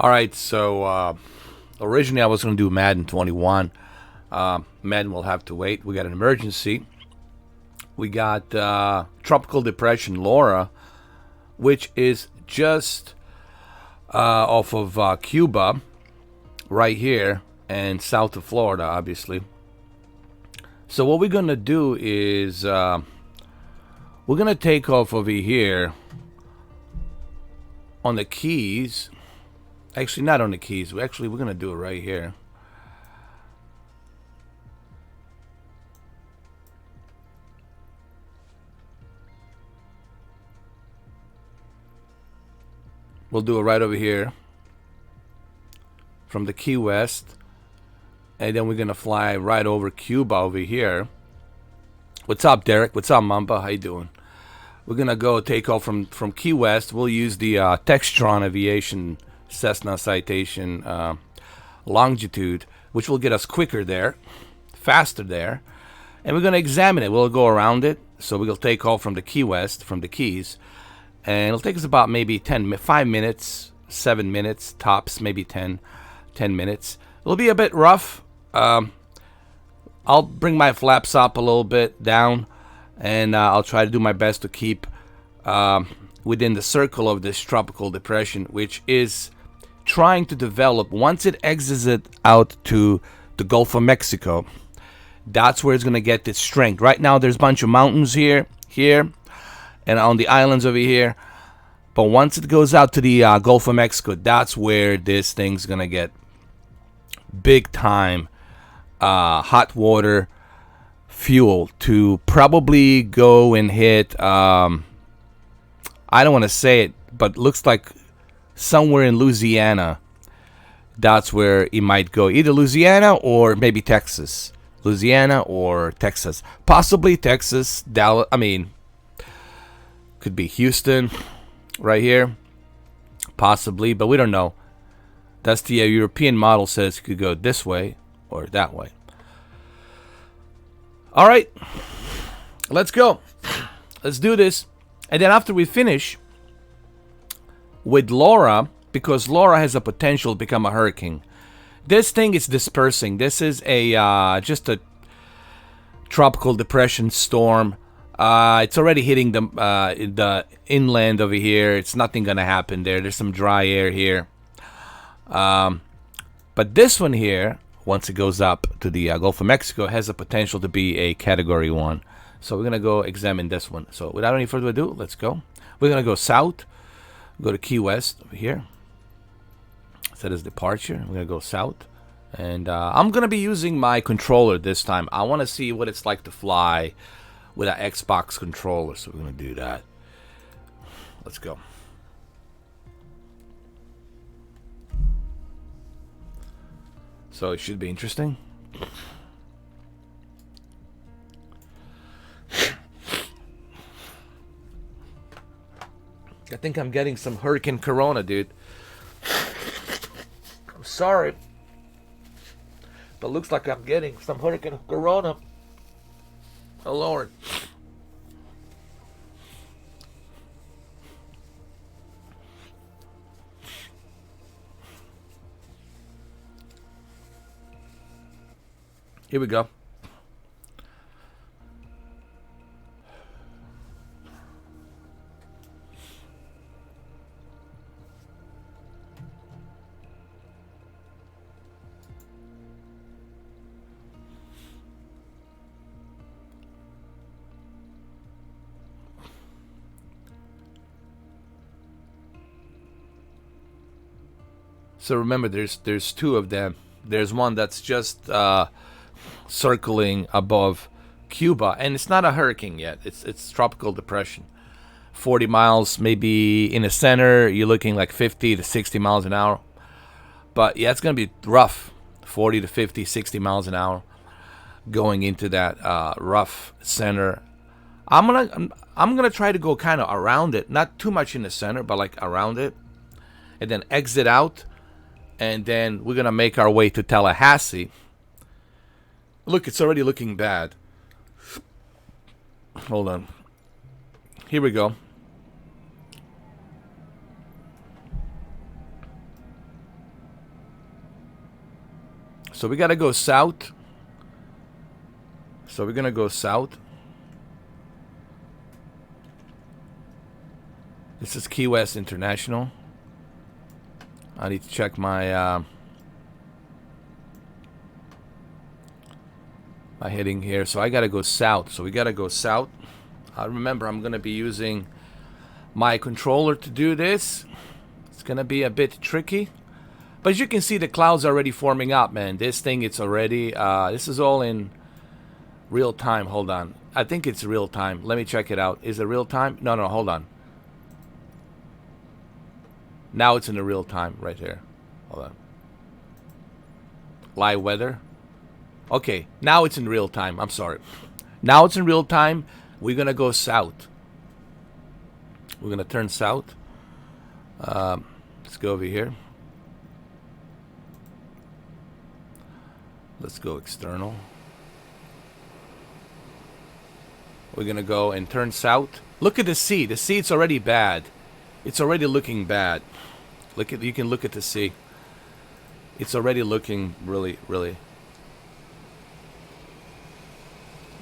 All right, so originally I was going to do Madden 21. Madden will have to wait. We got an emergency. We got Tropical Depression Laura, which is just off of Cuba, right here, and south of Florida, obviously. So what we're going to do is we're going to take off over here on the Keys. Actually, not on the Keys. We're going to do it right here. We'll do it right over here from the Key West. And then we're going to fly right over Cuba over here. What's up, Derek? What's up, Mamba? How you doing? We're going to go take off from Key West. We'll use the Textron Aviation Cessna Citation longitude, which will get us quicker there, faster there. And we're going to examine it. We'll go around it. So we'll take off from the Key West, from the Keys. And it'll take us about maybe 5 minutes, 7 minutes, tops, maybe 10 minutes. It'll be a bit rough. I'll bring my flaps up a little bit down, and I'll try to do my best to keep within the circle of this tropical depression, which is trying to develop. Once it exits it out to the Gulf of Mexico, that's where it's going to get its strength. Right now, there's a bunch of mountains here, and on the islands over here. But once it goes out to the Gulf of Mexico, that's where this thing's going to get big time hot water fuel to probably go and hit, I don't want to say it, but looks like somewhere in Louisiana. That's where it might go. Either Louisiana or maybe Texas. Louisiana or Texas. Possibly Texas, Dallas, could be Houston right here. Possibly, but we don't know. That's the European model says it could go this way or that way. All right, let's go. Let's do this. And then after we finish with Laura, because Laura has a potential to become a hurricane. This thing is dispersing. This is a just a tropical depression storm. It's already hitting the inland over here. It's nothing gonna happen there. There's some dry air here. But this one here, once it goes up to the Gulf of Mexico, has the potential to be a Category 1. So we're gonna go examine this one. So without any further ado, let's go. We're gonna go south. Go to Key West over here. Set as departure. We're gonna go south. And I'm gonna be using my controller this time. I wanna see what it's like to fly with an Xbox controller, so we're gonna do that. Let's go. So it should be interesting. I think I'm getting some Hurricane Corona, dude. I'm sorry, but looks like I'm getting some Hurricane Corona. Oh, Lord. Here we go. So remember, there's two of them. There's one that's just circling above Cuba, and it's not a hurricane yet. It's tropical depression. 40 miles, maybe in the center. You're looking like 50 to 60 miles an hour. But yeah, it's gonna be rough. 40 to 50, 60 miles an hour going into that rough center. I'm gonna try to go kind of around it, not too much in the center, but like around it, and then exit out. And then we're going to make our way to Tallahassee. Look, it's already looking bad. Hold on. Here we go. So we got to go south. So we're going to go south. This is Key West International. I need to check my my heading here. So I got to go south. So we got to go south. Remember, I'm going to be using my controller to do this. It's going to be a bit tricky. But as you can see, the clouds are already forming up, man. This thing, it's already... this is all in real time. Hold on. I think it's real time. Let me check it out. Is it real time? No, no, hold on. Now it's in the real time right here. Hold on. Live weather. Okay, now it's in real time. I'm sorry. Now it's in real time. We're going to go south. We're going to turn south. Let's go over here. Let's go external. We're going to go and turn south. Look at the sea. The sea, it's already bad. It's already looking bad. Look at, you can look at the sea. It's already looking really, really,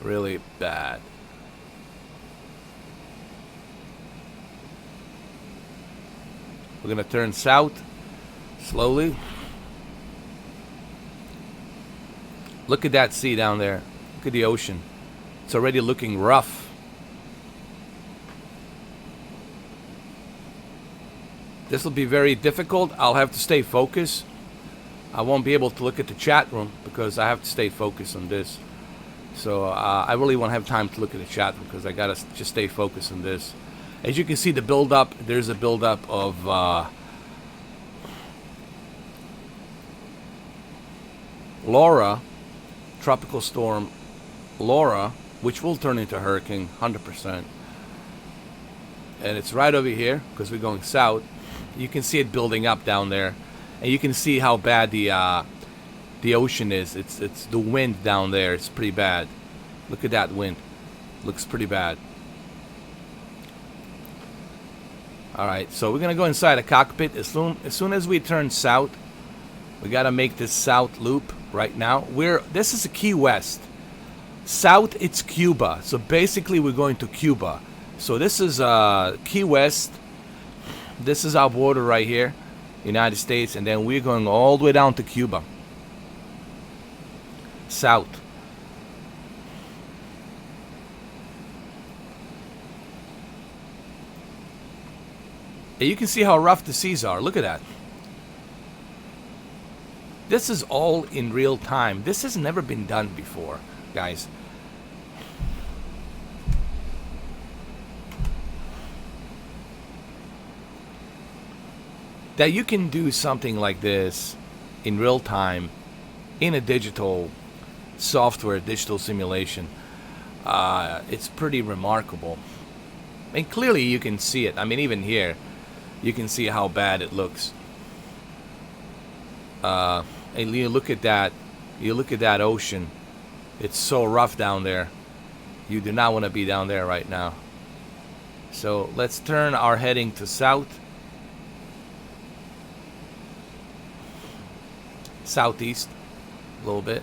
really bad. We're going to turn south slowly. Look at that sea down there. Look at the ocean. It's already looking rough. This will be very difficult. I'll have to stay focused. I won't be able to look at the chat room because I have to stay focused on this. So I really won't have time to look at the chat room because I gotta just stay focused on this. As you can see, the build-up, there's a build-up of Laura, tropical storm Laura, which will turn into a hurricane 100%. And it's right over here because we're going south. You can see it building up down there, and you can see how bad the ocean is. It's the wind down there. It's pretty bad. Look at that wind. Looks pretty bad. All right, so we're gonna go inside a cockpit as soon as we turn south. We gotta make this south loop right now. This is a Key West. South, it's Cuba. So basically, we're going to Cuba. So this is Key West. This is our border right here, United States, and then we're going all the way down to Cuba. South. And you can see how rough the seas are. Look at that. This is all in real time. This has never been done before, guys. That you can do something like this in real time in a digital software, digital simulation. It's pretty remarkable. And clearly you can see it. I mean, even here, you can see how bad it looks. And you look at that. You look at that ocean. It's so rough down there. You do not want to be down there right now. So let's turn our heading to south. Southeast a little bit.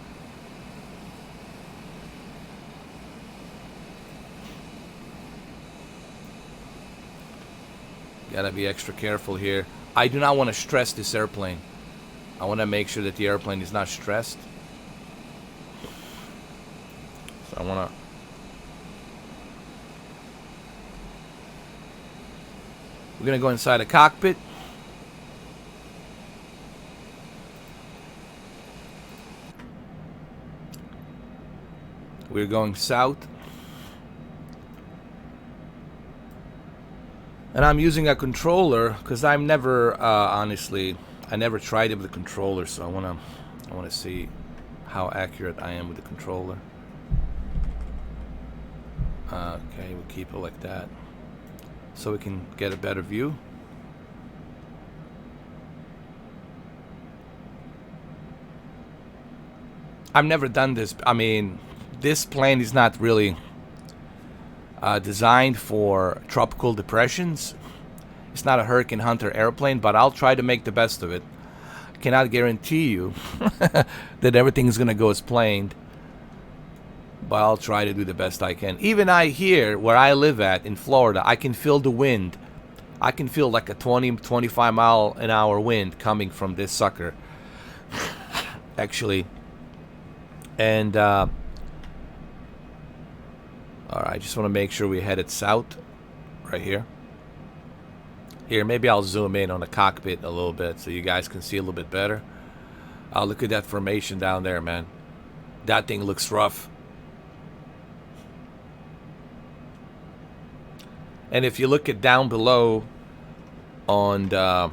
Gotta be extra careful here. I do not want to stress this airplane. I want to make sure that the airplane is not stressed. So I want to... We're gonna go inside a cockpit. We're going south. And I'm using a controller because I'm never, honestly, I never tried it with a controller, so I wanna see how accurate I am with the controller. Okay, we'll keep it like that so we can get a better view. I've never done this. I mean, this plane is not really designed for tropical depressions. It's not a Hurricane Hunter airplane, but I'll try to make the best of it. cannot guarantee you that everything is going to go as planned, but I'll try to do the best I can. Even I here, where I live at in Florida, I can feel the wind. I can feel like a 20-25 mile an hour wind coming from this sucker, actually. And all right, just want to make sure we headed south right here. Here, maybe I'll zoom in on the cockpit a little bit so you guys can see a little bit better. Look at that formation down there, man. That thing looks rough. And if you look at down below on the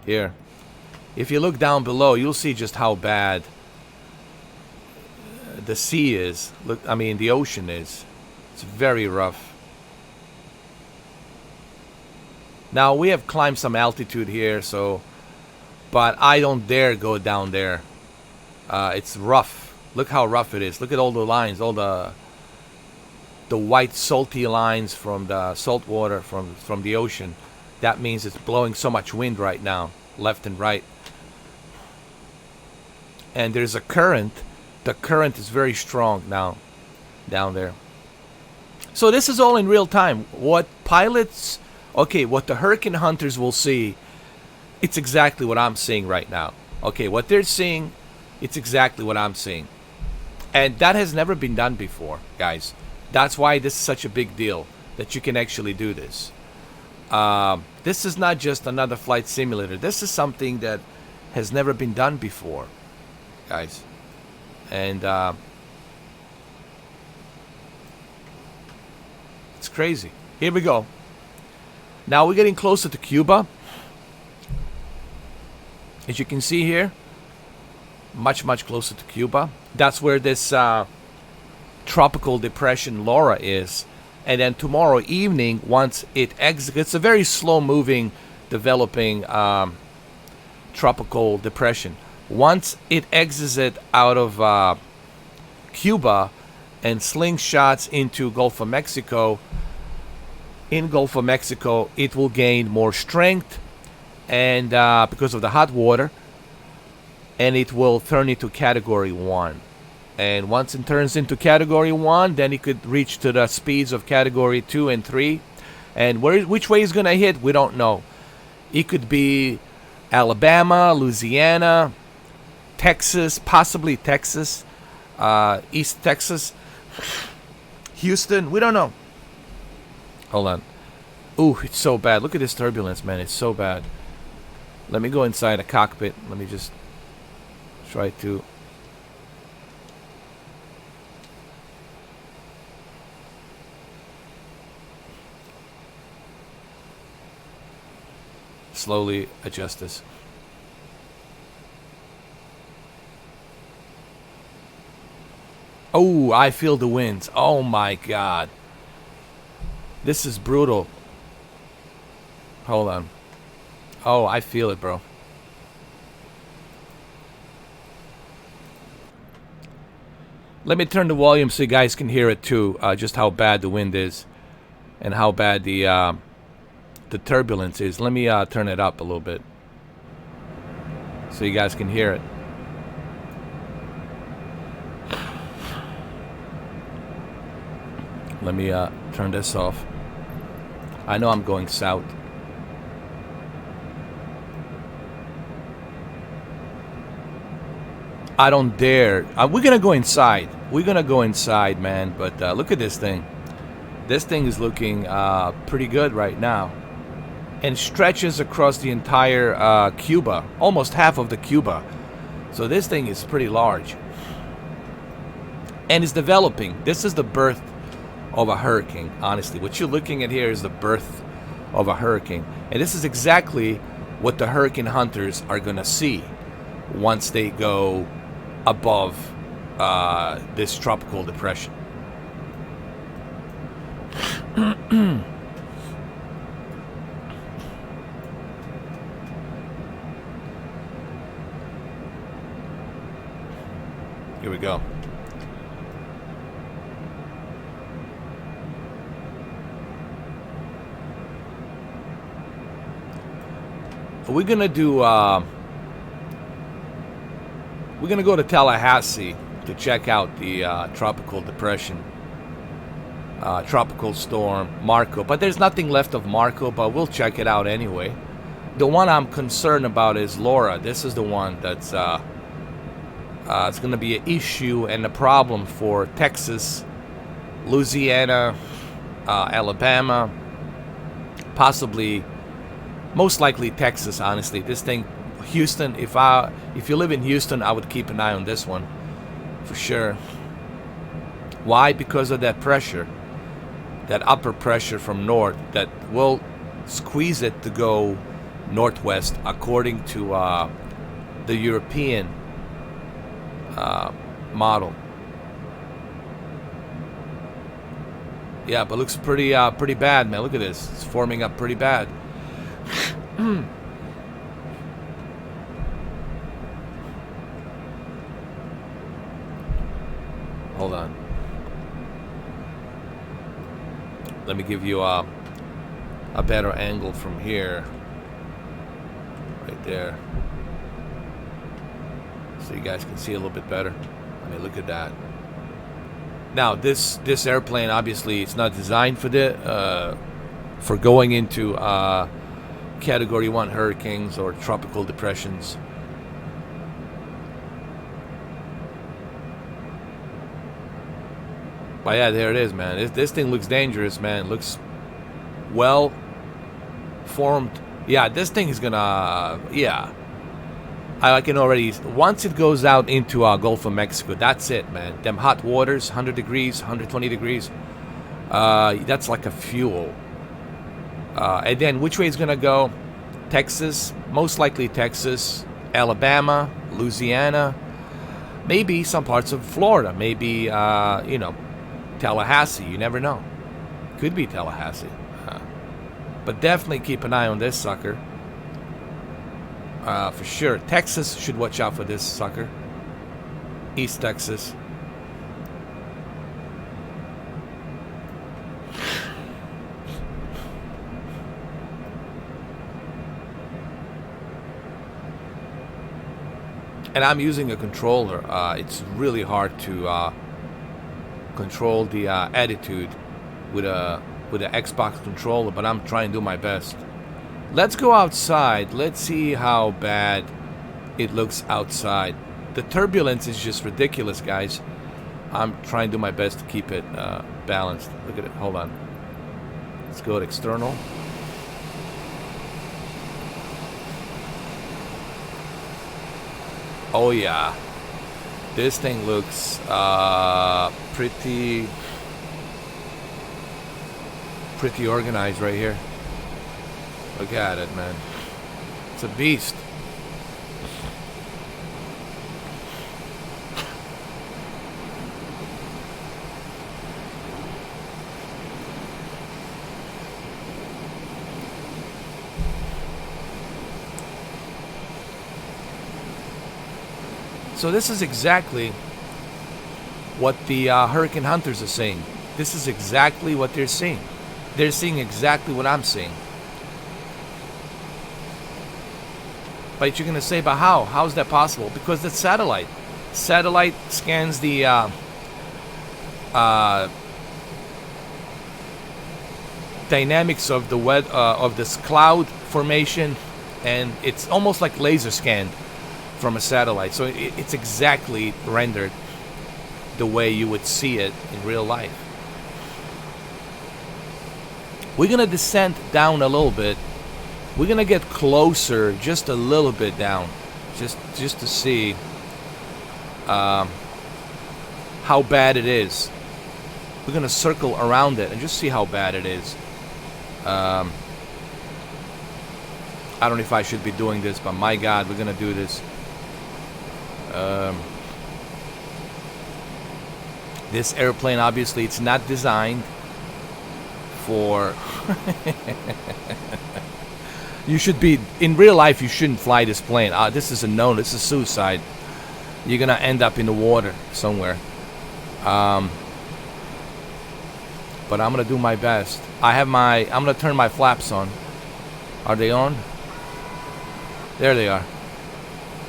here, if you look down below, you'll see just how bad the sea is. Look, I mean, the ocean is. It's very rough. Now, we have climbed some altitude here, so, but I don't dare go down there. It's rough. Look how rough it is. Look at all the lines, all the white salty lines from the salt water from the ocean. That means it's blowing so much wind right now, left and right. And there's a current. The current is very strong now down there. So this is all in real time. What pilots, okay, what the hurricane hunters will see, it's exactly what I'm seeing right now. Okay, what they're seeing, it's exactly what I'm seeing. And that has never been done before, guys. That's why this is such a big deal, that you can actually do this. This is not just another flight simulator. This is something that has never been done before, guys. And it's crazy. Here we go. Now we're getting closer to Cuba. As you can see here, much closer to Cuba. That's where this tropical depression Laura is. And then tomorrow evening, once it exits, it's a very slow moving, developing tropical depression. Once it exits it out of Cuba and slingshots into Gulf of Mexico, in Gulf of Mexico, it will gain more strength, and because of the hot water, and it will turn into Category 1. And once it turns into Category 1, then it could reach to the speeds of Category 2 and 3. And which way it's going to hit, we don't know. It could be Alabama, Louisiana, Texas, possibly Texas, East Texas, Houston, we don't know. Hold on. Ooh, it's so bad. Look at this turbulence, man. It's so bad. Let me go inside a cockpit. Let me just try to... slowly adjust this. Oh, I feel the winds. Oh my God. This is brutal. Hold on. Oh, I feel it, bro. Let me turn the volume so you guys can hear it too. Just how bad the wind is, and how bad the turbulence is. Let me turn it up a little bit so you guys can hear it. Let me turn this off. I know I'm going south. I don't dare. We're gonna go inside. We're gonna go inside, man. But look at this thing. This thing is looking pretty good right now, and stretches across the entire Cuba, almost half of the Cuba. So this thing is pretty large, and it's developing. This is the birth of a hurricane. Honestly, what you're looking at here is the birth of a hurricane, and this is exactly what the hurricane hunters are gonna see once they go above this tropical depression. Here we go. we're gonna do. We're gonna go to Tallahassee to check out the tropical depression, tropical storm Marco. But there's nothing left of Marco, but we'll check it out anyway. The one I'm concerned about is Laura. This is the one that's it's gonna be an issue and a problem for Texas, Louisiana, Alabama, possibly, most likely Texas. Honestly, this thing. Houston, if you live in Houston, I would keep an eye on this one for sure. Why? Because of that pressure, that upper pressure from north that will squeeze it to go northwest, according to the European model. Yeah, but looks pretty bad, man. Look at this; it's forming up pretty bad. Hold on. Let me give you a better angle from here. Right there. So you guys can see a little bit better. I mean, look at that. Now, this airplane, obviously, it's not designed for for going into Category 1 hurricanes or tropical depressions. But yeah, there it is, man. This thing looks dangerous, man. It looks well formed. Yeah, this thing is gonna. Yeah, I can already. Once it goes out into Gulf of Mexico, that's it, man. Them hot waters, 100 degrees, 120 degrees. That's like a fuel. And then which way it's gonna go? Texas, most likely Texas, Alabama, Louisiana, maybe some parts of Florida, maybe Tallahassee. You never know. Could be Tallahassee. But definitely keep an eye on this sucker. For sure. Texas should watch out for this sucker. East Texas. And I'm using a controller. It's really hard to control the attitude with a Xbox controller, but I'm trying to do my best. Let's go outside. Let's see how bad it looks outside. The turbulence is just ridiculous, guys. I'm trying to do my best to keep it balanced. Look at it. Hold on. Let's go to external. Oh yeah, this thing looks pretty organized right here. Look at it, man. It's a beast. So this is exactly what the hurricane hunters are saying. This is exactly what they're seeing. They're seeing exactly what I'm seeing. But you're going to say, but how? How is that possible? Because it's satellite. Satellite scans the dynamics of the of this cloud formation, and it's almost like laser scanned from a satellite. So it's exactly rendered the way you would see it in real life. We're going to descend down a little bit. We're going to get closer just a little bit down. Just to see how bad it is. We're going to circle around it and just see how bad it is. I don't know if I should be doing this, but my God, we're going to do this. This airplane, obviously, it's not designed for... You should be... In real life, you shouldn't fly this plane. This is a no. This is suicide. You're going to end up in the water somewhere. But I'm going to do my best. I'm going to turn my flaps on. Are they on? There they are.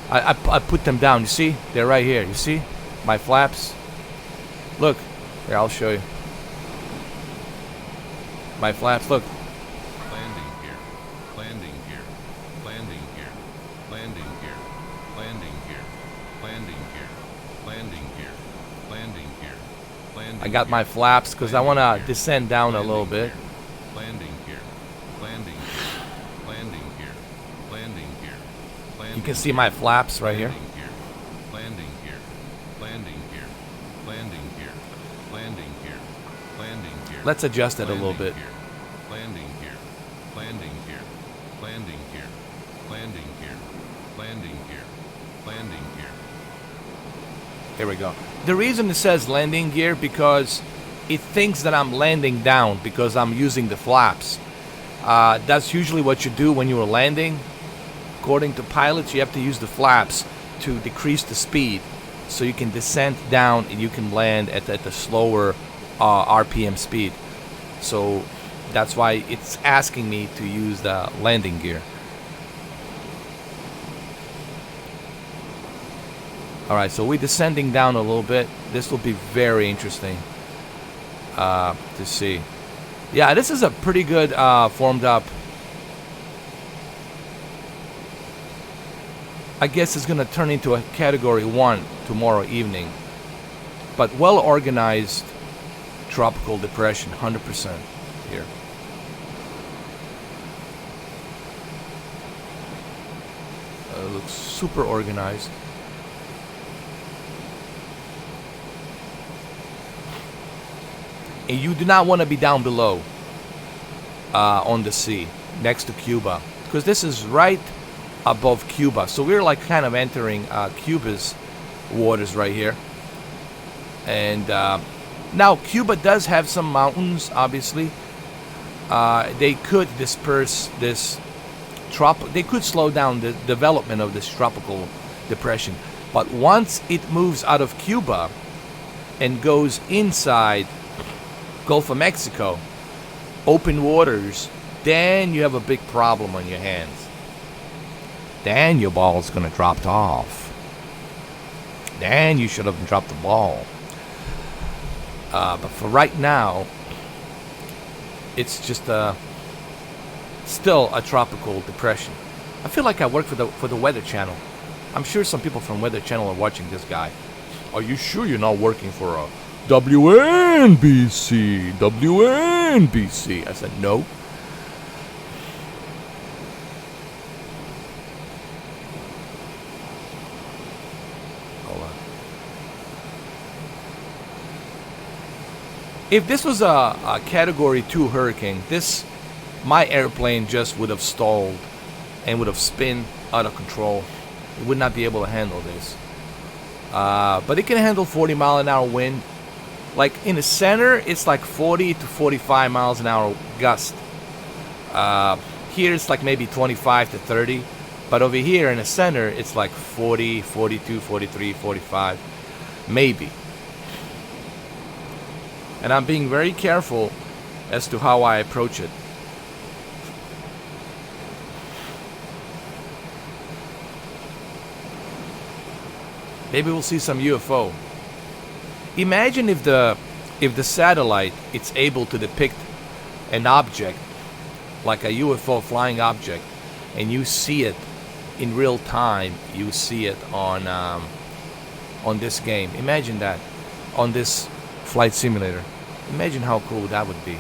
I put them down. You see? They're right here. You see? My flaps. Look. Here, I'll show you. My flaps. Look. Landing gear. Landing gear. Landing gear. Landing gear. Landing gear. Landing gear. Landing gear. Landing gear. Landing. I got my flaps because I want to descend down a little bit. Landing gear. Landing gear. Landing gear. Landing gear. You can see my flaps right here. Landing gear. Landing gear. Landing gear. Landing gear. Landing gear. Let's adjust it a little bit. Landing gear. Landing gear. Landing gear. Landing gear. Landing gear. Landing gear. Here we go. The reason it says landing gear because it thinks that I'm landing down because I'm using the flaps. That's usually what you do when you are landing. According to pilots, you have to use the flaps to decrease the speed so you can descend down and you can land at the slower RPM speed. So that's why it's asking me to use the landing gear. Alright, so we're descending down a little bit. This will be very interesting to see. Yeah, this is a pretty good formed up. I guess it's going to turn into a category 1 tomorrow evening. But well organized tropical depression, 100% here. It looks super organized. And you do not want to be down below on the sea next to Cuba, because this is right above Cuba. So we're like kind of entering Cuba's waters right here. And now Cuba does have some mountains, obviously. They could disperse this they could slow down the development of this tropical depression. But once it moves out of Cuba and goes inside Gulf of Mexico, open waters, then you have a big problem on your hands. Then your ball's gonna drop off. Then you should have dropped the ball. But for right now, it's just still a tropical depression. I feel like I work for the Weather Channel. I'm sure some people from Weather Channel are watching this guy. Are you sure you're not working for a WNBC? WNBC. I said no. Hold on. If this was a Category 2 hurricane, my airplane just would have stalled and would have spun out of control. It would not be able to handle this. But it can handle 40 mile an hour wind. Like in the center, it's like 40 to 45 miles an hour gust. Here it's like maybe 25 to 30. But over here in the center, it's like 40, 42, 43, 45. Maybe. And I'm being very careful as to how I approach it. Maybe we'll see some UFO. Imagine if the satellite it's able to depict an object like a UFO flying object, and you see it in real time. You see it on this game. Imagine that on this flight simulator. Imagine how cool that would be.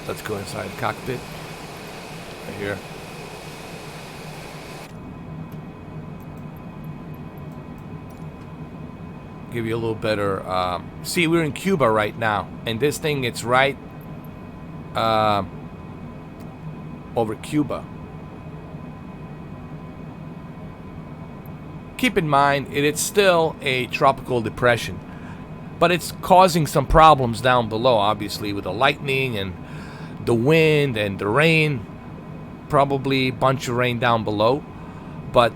Let's go inside the cockpit. Right here. Give you a little better. See, we're in Cuba right now, and this thing it's right over Cuba. keep in mind it's still a tropical depression, but it's causing some problems down below, obviously, with the lightning and the wind and the rain. Probably a bunch of rain down below, but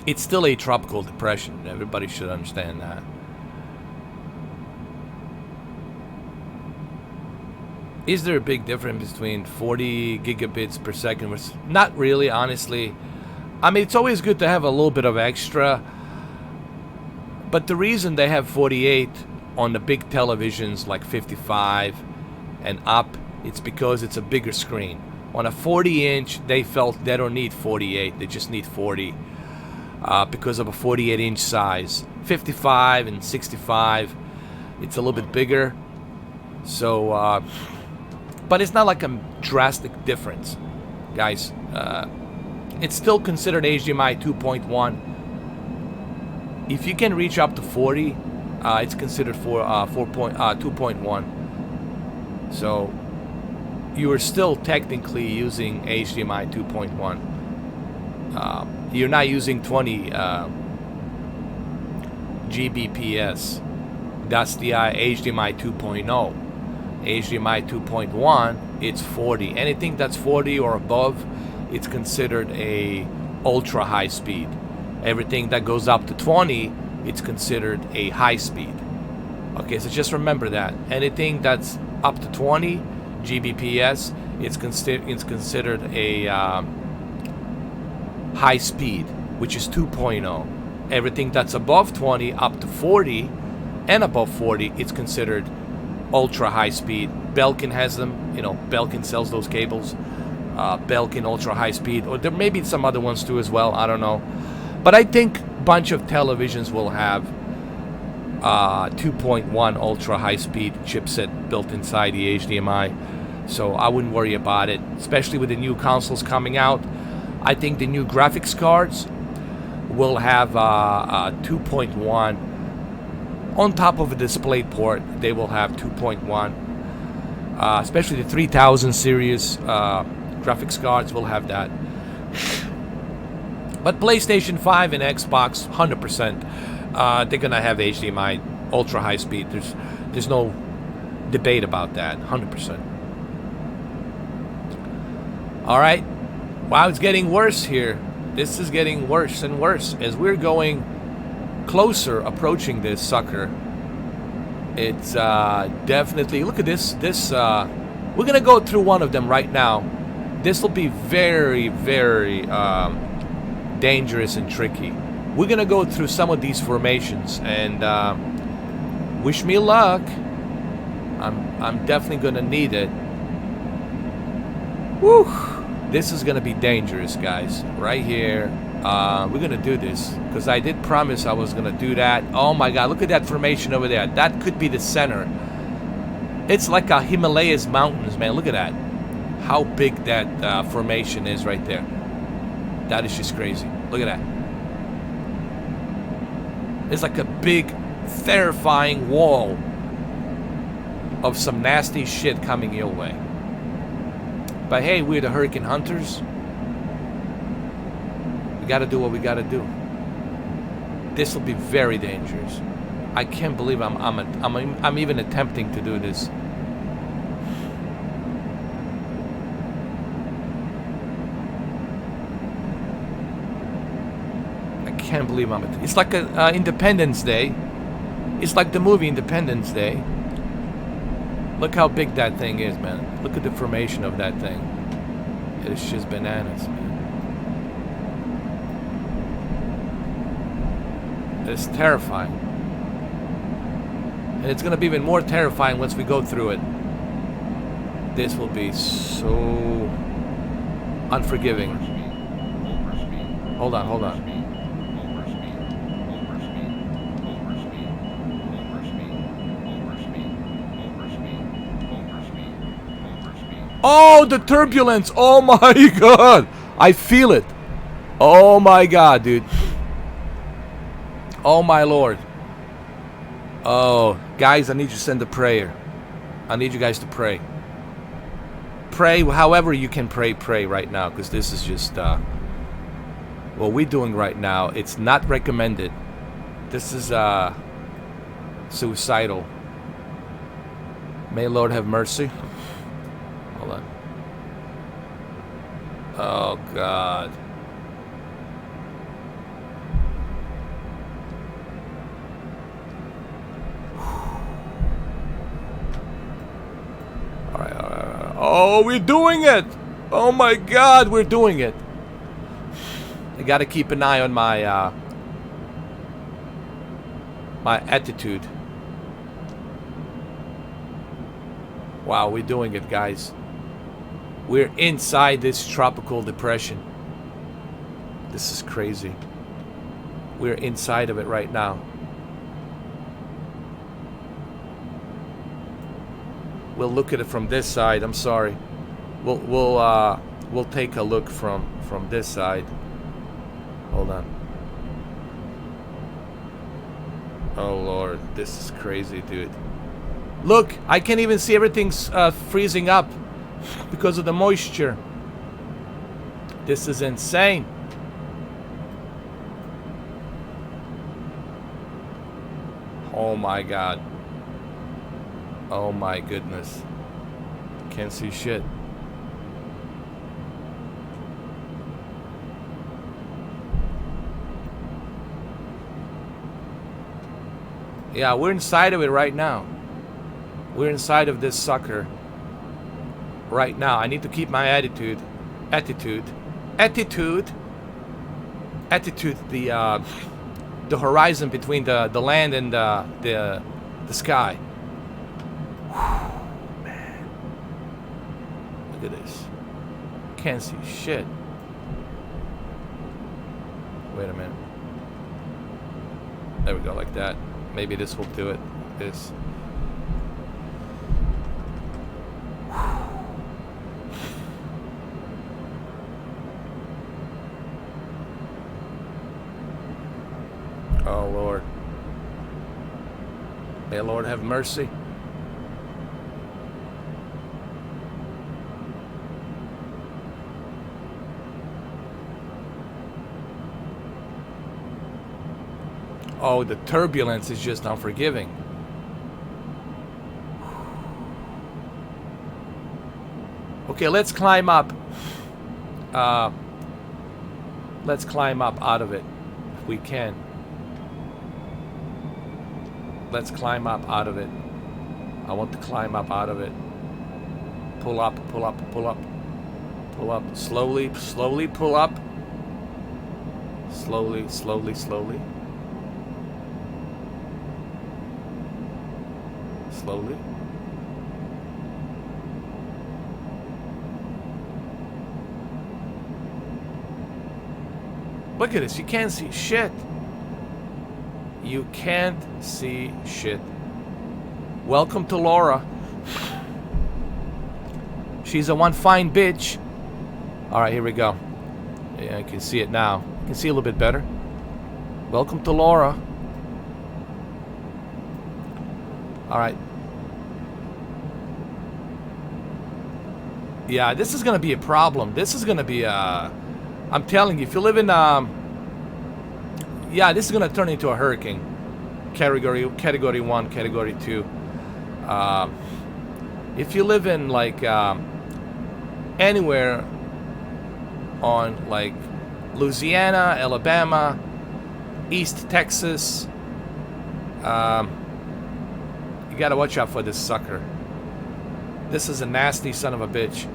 it's still a tropical depression. Everybody should understand that. Is there a big difference between 40 gigabits per second? Not really, honestly. I mean, it's always good to have a little bit of extra, but the reason they have 48 on the big televisions like 55 and up, it's because it's a bigger screen. On a 40-inch, they felt they don't need 48, they just need 40 because of a 48-inch size. 55 and 65, it's a little bit bigger. So, but it's not like a drastic difference, guys. It's still considered HDMI 2.1. If you can reach up to 40, it's considered 2.1. So you are still technically using HDMI 2.1. You're not using 20 Gbps. That's the HDMI 2.0. HDMI 2.1, it's 40. Anything that's 40 or above, it's considered a ultra high speed. Everything that goes up to 20, it's considered a high speed. Okay, so just remember that. Anything that's up to 20 Gbps, it's considered a high speed, which is 2.0. Everything that's above 20 up to 40 and above 40, it's considered ultra high speed. Belkin has them, you know, Belkin sells those cables. Belkin ultra high speed, or there may be some other ones too as well, I don't know. But I think a bunch of televisions will have 2.1 ultra high speed chipset built inside the HDMI, so I wouldn't worry about it, especially with the new consoles coming out. I think the new graphics cards will have 2.1 on top of a display port. They will have 2.1, especially the 3000 series graphics cards will have that. But PlayStation 5 and Xbox, 100%, they're gonna have HDMI ultra high speed. There's no debate about that. 100%. All right. Wow, it's getting worse here. This is getting worse and worse as we're going closer, approaching this sucker. It's definitely, look at this. We're gonna go through one of them right now. This will be very, very dangerous and tricky. We're gonna go through some of these formations, and wish me luck. I'm definitely gonna need it. Woo! This is gonna be dangerous, guys. Right here. We're gonna do this because I did promise I was gonna do that. Oh my God! Look at that formation over there. That could be the center. It's like a Himalayas mountains, man. Look at that. How big that formation is right there. That is just crazy. Look at that. It's like a big, terrifying wall of some nasty shit coming your way. But hey, we're the hurricane hunters. We gotta do what we gotta do. This will be very dangerous. I can't believe I'm even attempting to do this. I can't believe it's like a Independence Day. It's like the movie Independence Day. Look how big that thing is, man. Look at the formation of that thing. It's just bananas, man. It's terrifying. And it's going to be even more terrifying once we go through it. This will be so unforgiving. Hold on. Oh, the turbulence. Oh my God. I feel it. Oh my God, dude. Oh my Lord. Oh, guys, I need you to send a prayer. I need you guys to pray. Pray however you can pray right now, because this is just what we're doing right now, it's not recommended. This is suicidal. May Lord have mercy. Hold on. Oh God. All right. Oh, we're doing it. Oh my God, we're doing it. I gotta keep an eye on my my attitude. Wow, we're doing it, guys. We're inside this tropical depression. This is crazy. We're inside of it right now. We'll look at it from this side. I'm sorry. We'll take a look from this side. Hold on. Oh Lord, this is crazy, dude. Look, I can't even see everything's freezing up because of the moisture. This is insane. Oh my God. Oh my goodness. Can't see shit. Yeah, we're inside of it right now. We're inside of this sucker right now. I need to keep my attitude. The horizon between the land and the sky. Whew, man, look at this. Can't see shit. Wait a minute. There we go, like that. Maybe this will do it. This. Oh Lord. May Lord have mercy. Oh, the turbulence is just unforgiving. Okay, let's climb up. Let's climb up out of it if we can. Let's climb up out of it. I want to climb up out of it. Pull up, pull up, pull up. Pull up. Slowly, slowly pull up. Slowly, slowly, slowly. Slowly. Look at this. You can't see shit. You can't see shit. Welcome to Laura. She's a one fine bitch. Alright, here we go. Yeah, I can see it now. I can see a little bit better. Welcome to Laura. Alright. Yeah, this is gonna be a problem. This is gonna be I'm telling you, if you live in yeah, this is gonna turn into a hurricane. Category 1, category 2. If you live in like anywhere on like Louisiana, Alabama, East Texas, you gotta watch out for this sucker. This is a nasty son of a bitch.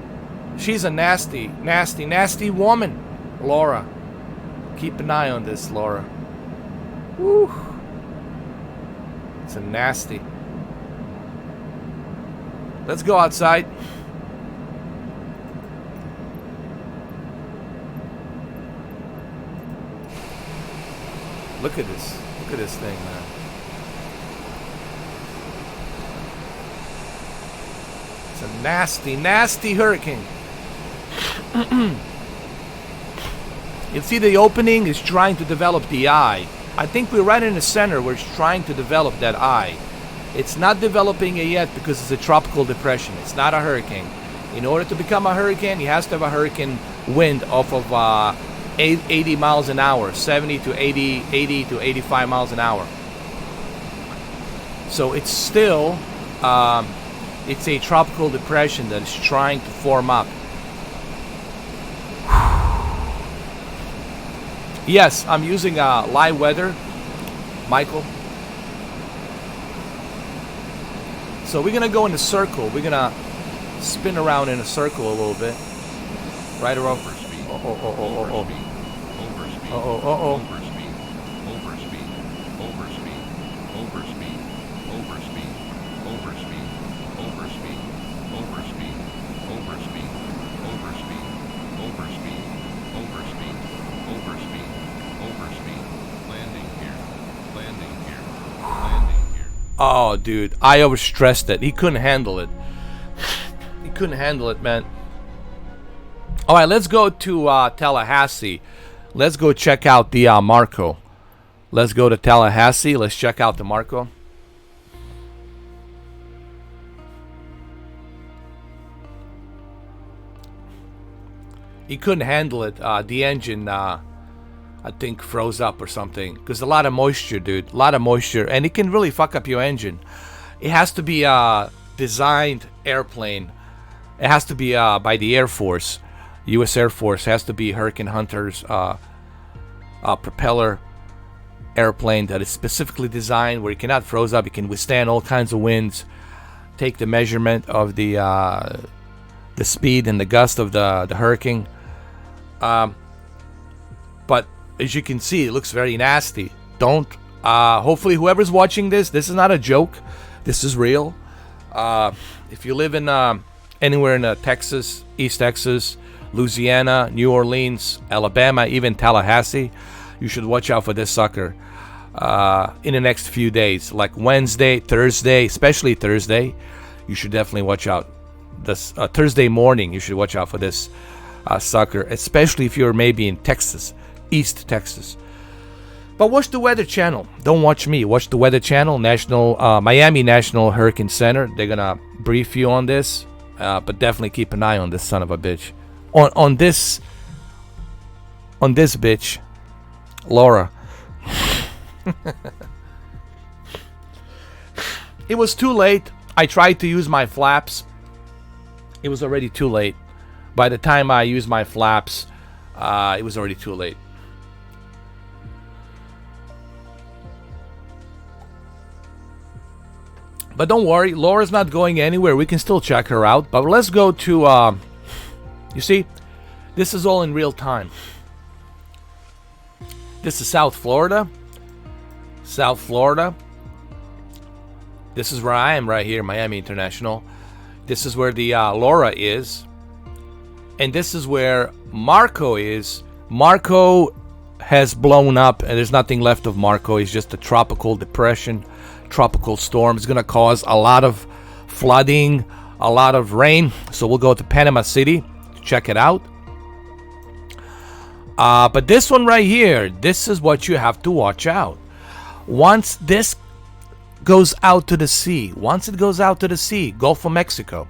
She's a nasty, nasty, nasty woman, Laura. Keep an eye on this, Laura. Woo. It's a nasty. Let's go outside. Look at this. Look at this thing, man. It's a nasty, nasty hurricane. You see the opening is trying to develop the eye. I think we're right in the center where it's trying to develop that eye. It's not developing it yet because it's a tropical depression. It's not a hurricane. In order to become a hurricane, it has to have a hurricane wind off of 80 miles an hour, 70 to 80, 80 to 85 miles an hour. So it's still, it's a tropical depression that is trying to form up. Yes, I'm using live weather, Michael. So we're gonna go in a circle. We're gonna spin around in a circle a little bit, right around. Overspeed. Oh. Overspeed. Oh. Overspeed. Overspeed. Overspeed. Overspeed. Overspeed. Overspeed. Overspeed. Overspeed. Overspeed. Overspeed. Overspeed. Overspeed. Overspeed. Overspeed. Landing here. Landing here. Landing here. Oh, dude, I overstressed it. He couldn't handle it. He couldn't handle it, man. All right, let's go to Tallahassee. Let's go check out the Marco. Let's go to Tallahassee. Let's check out the Marco. He couldn't handle it. The engine, I think, froze up or something. Because a lot of moisture, dude. A lot of moisture. And it can really fuck up your engine. It has to be a designed airplane. It has to be by the Air Force. U.S. Air Force. It has to be Hurricane Hunter's propeller airplane that is specifically designed where it cannot froze up. It can withstand all kinds of winds. Take the measurement of the speed and the gust of the hurricane. But as you can see, it looks very nasty. Don't. Hopefully, whoever's watching this is not a joke. This is real. If you live in anywhere in Texas, East Texas, Louisiana, New Orleans, Alabama, even Tallahassee, you should watch out for this sucker in the next few days. Like Wednesday, Thursday, especially Thursday, you should definitely watch out. This Thursday morning, you should watch out for this sucker, especially if you're maybe in Texas, East Texas. But watch the Weather Channel. Don't watch me. Watch the Weather Channel, Miami National Hurricane Center. They're gonna brief you on this, but definitely keep an eye on this son of a bitch. On this bitch, Laura. It was too late. I tried to use my flaps. It was already too late. By the time I used my flaps, it was already too late. But don't worry, Laura's not going anywhere. We can still check her out. But let's go to, you see, this is all in real time. This is South Florida. South Florida. This is where I am right here, Miami International. This is where the Laura is. And this is where Marco is. Marco has blown up and there's nothing left of Marco. It's just a tropical depression, tropical storm. It's going to cause a lot of flooding, a lot of rain. So we'll go to Panama City to check it out. But this one right here, this is what you have to watch out. Once this goes out to the sea, Gulf of Mexico,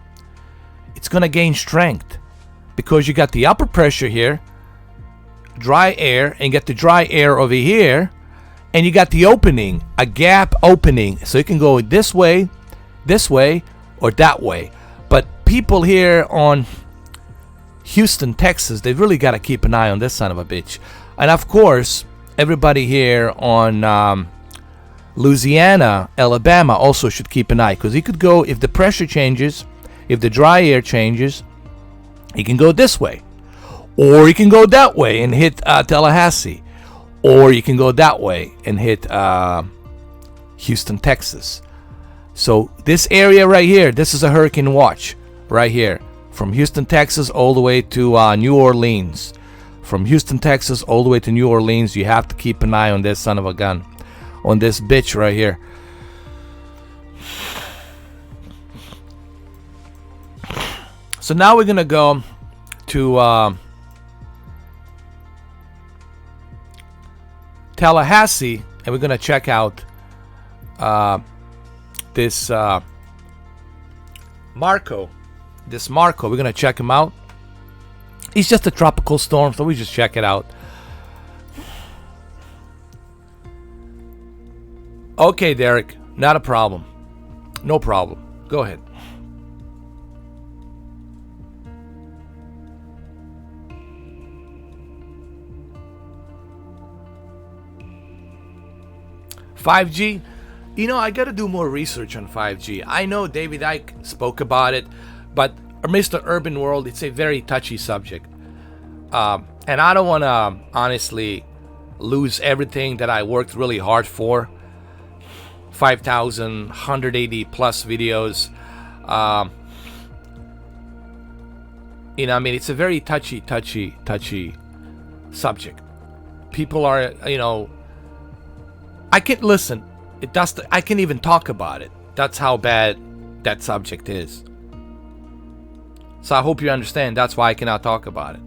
it's going to gain strength because you got the upper pressure here, dry air, and get the dry air over here, and you got the opening, a gap opening, so you can go this way, or that way. But people here on Houston, Texas, they've really got to keep an eye on this son of a bitch. And of course, everybody here on Louisiana, Alabama also should keep an eye, because he could go, if the pressure changes, if the dry air changes, he can go this way, or he can go that way and hit Tallahassee, or you can go that way and hit Houston, Texas. So this area right here, this is a hurricane watch right here, from Houston, Texas all the way to New Orleans. From Houston, Texas all the way to New Orleans, you have to keep an eye on this son of a gun, on this bitch right here. So now we're gonna go to Tallahassee, and we're gonna check out this Marco. We're gonna check him out. He's just a tropical storm, so we just check it out. Okay, Derek, not a problem. No problem. Go ahead. "5G? You know, I got to do more research on 5G. I know David Icke spoke about it, but Mr. Urban World, it's a very touchy subject. And I don't want to honestly lose everything that I worked really hard for. 5,180 plus videos. You know, I mean, it's a very touchy subject. People are, you know, I can't listen. I can't even talk about it. That's how bad that subject is. So I hope you understand. That's why I cannot talk about it,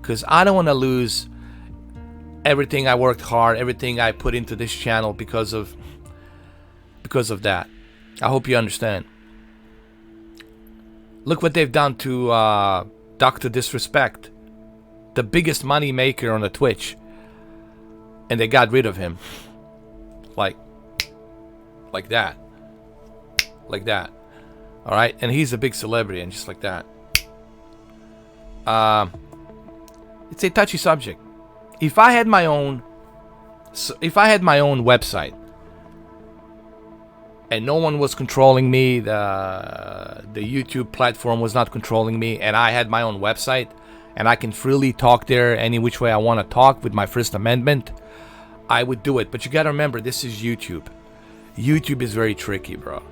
because I don't want to lose everything I worked hard, everything I put into this channel because of that. I hope you understand. Look what they've done to Dr. Disrespect, the biggest money maker on the Twitch, and they got rid of him. Like that. Like that. All right, and he's a big celebrity, and just like that. It's a touchy subject. If I had my own website and no one was controlling me, the YouTube platform was not controlling me, and I had my own website and I can freely talk there any which way I want to talk with my First Amendment, I would do it. But you got to remember, this is YouTube. YouTube is very tricky, bro.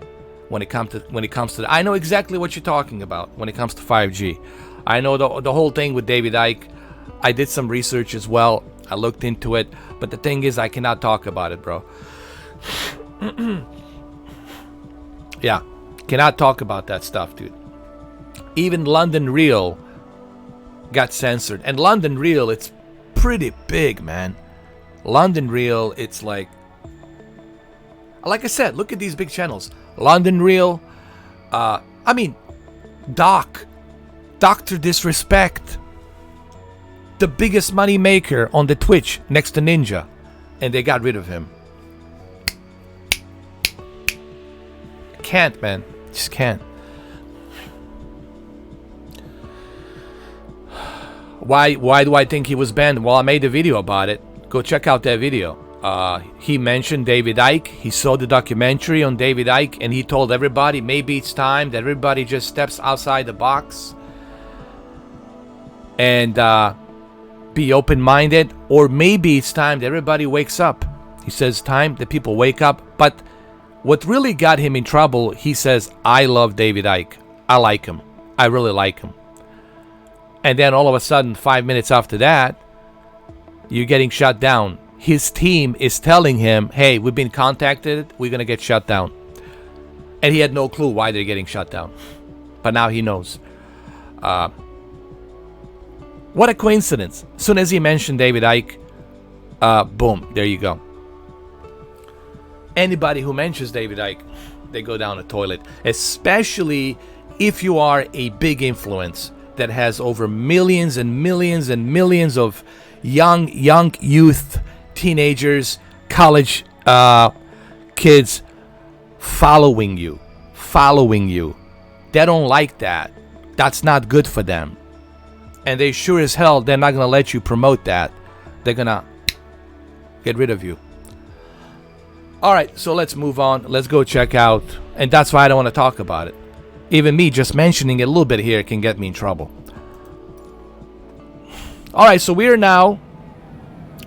When it comes to I know exactly what you're talking about when it comes to 5G. I know the whole thing with David Icke. I did some research as well. I looked into it, but the thing is, I cannot talk about it, bro. Yeah, cannot talk about that stuff, dude. Even London Real got censored, and London Real, it's pretty big, man. London Real, it's like I said, look at these big channels. London Real, I mean, Dr. Disrespect, the biggest money maker on the Twitch next to Ninja, and they got rid of him. Can't, man. Just can't. Why do I think he was banned? Well, I made a video about it. Go check out that video. He mentioned David Icke. He saw the documentary on David Icke, and he told everybody maybe it's time that everybody just steps outside the box and be open-minded, or maybe it's time that everybody wakes up. He says time that people wake up. But what really got him in trouble, he says, I love David Icke. I like him. I really like him. And then all of a sudden, 5 minutes after that, you're getting shut down. His team is telling him, hey, we've been contacted. We're going to get shut down. And he had no clue why they're getting shut down. But now he knows. What a coincidence. As soon as he mentioned David Icke, boom, there you go. Anybody who mentions David Icke, they go down the toilet. Especially if you are a big influence that has over millions and millions and millions of young youth, teenagers, college kids following you. They don't like that. That's not good for them. And they sure as hell, they're not going to let you promote that. They're going to get rid of you. All right, so let's move on. Let's go check out. And that's why I don't want to talk about it. Even me just mentioning it a little bit here can get me in trouble. All right, so we are now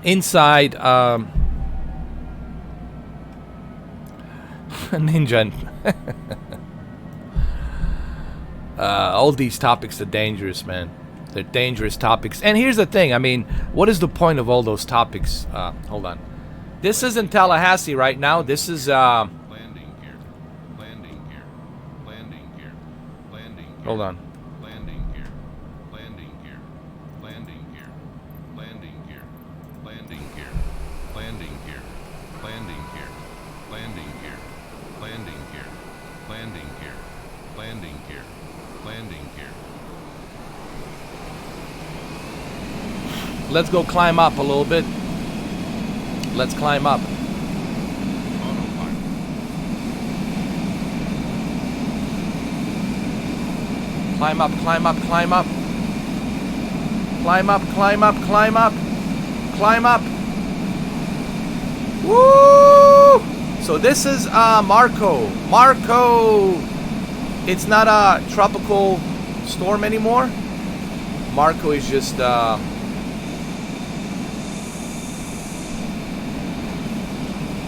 inside Ninja. All these topics are dangerous, man. They're dangerous topics. And here's the thing. I mean, what is the point of all those topics? Hold on. This isn't Tallahassee right now. This is Landing gear. Landing gear. Landing gear. Landing gear. hold on. Landing gear. Landing gear. Landing gear. Landing gear. Landing gear. Landing gear. Landing gear. Landing gear. Landing gear. Landing gear. Landing gear. Landing gear. Let's go climb up a little bit. Let's climb up. Autopilot. Climb up, climb up, climb up. Climb up, climb up, climb up. Climb up. Woo! So this is Marco. Marco! It's not a tropical storm anymore. Marco is just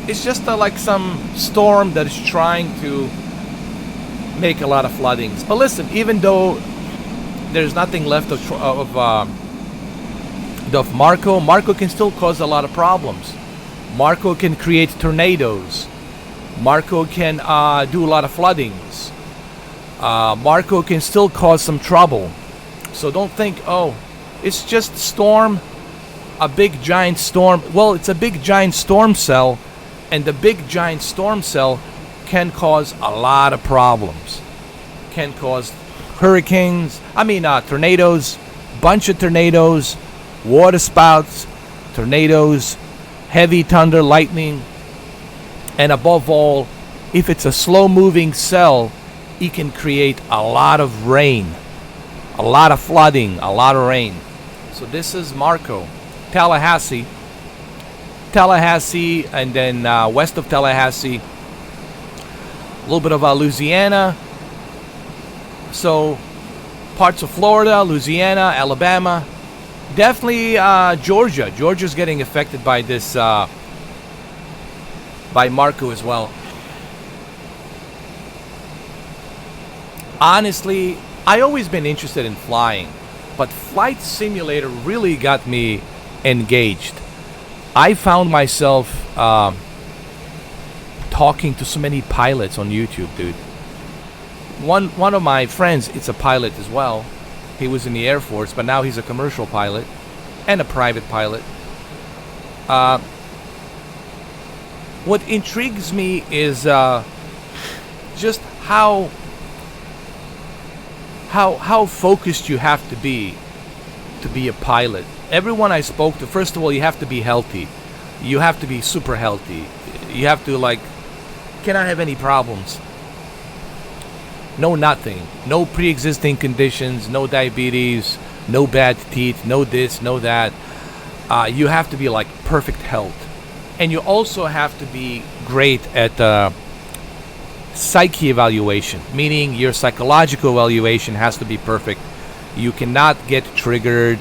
it's just like some storm that is trying to make a lot of floodings. But listen, even though there's nothing left of Marco, Marco can still cause a lot of problems. Marco can create tornadoes. Marco can do a lot of floodings. Marco can still cause some trouble. So don't think, oh, it's just a storm, a big giant storm. Well, it's a big giant storm cell, and the big giant storm cell can cause a lot of problems. Can cause hurricanes, tornadoes, bunch of tornadoes, water spouts, tornadoes, heavy thunder, lightning, and above all, if it's a slow-moving cell, it can create a lot of rain, a lot of flooding, a lot of rain. So this is Marco, Tallahassee, and then west of Tallahassee, a little bit of Louisiana. So parts of Florida, Louisiana, Alabama, definitely Georgia. Georgia's getting affected by this, by Marco as well. Honestly, I always been interested in flying, but Flight Simulator really got me engaged. I found myself talking to so many pilots on YouTube, dude. One of my friends, it's a pilot as well. He was in the Air Force, but now he's a commercial pilot and a private pilot. What intrigues me is just how focused you have to be a pilot. Everyone I spoke to, first of all, you have to be healthy. You have to be super healthy. You have to cannot have any problems. No nothing. No pre-existing conditions, no diabetes, no bad teeth, no this, no that. You have to be perfect health. And you also have to be great at psyche evaluation, meaning your psychological evaluation has to be perfect. You cannot get triggered.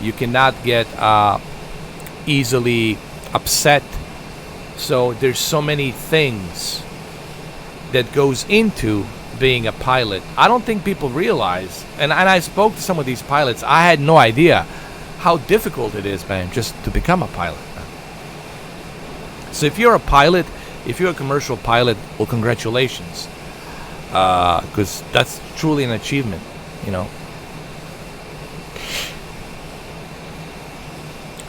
You cannot get easily upset. So there's so many things that goes into being a pilot. I don't think people realize, and I spoke to some of these pilots, I had no idea how difficult it is, man, just to become a pilot. So if you're a pilot, if you're a commercial pilot, well, congratulations, because that's truly an achievement, you know.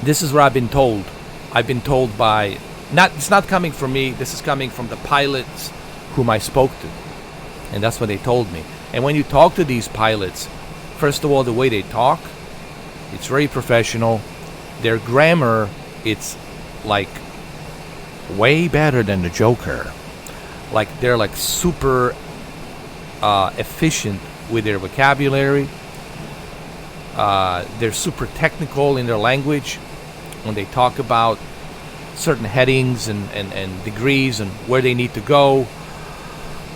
This is what I've been told. I've been told by, it's not coming from me, this is coming from the pilots whom I spoke to. And that's what they told me. And when you talk to these pilots, first of all, the way they talk, it's very professional. Their grammar, it's way better than the Joker. They're super efficient with their vocabulary. They're super technical in their language when they talk about certain headings and degrees and where they need to go,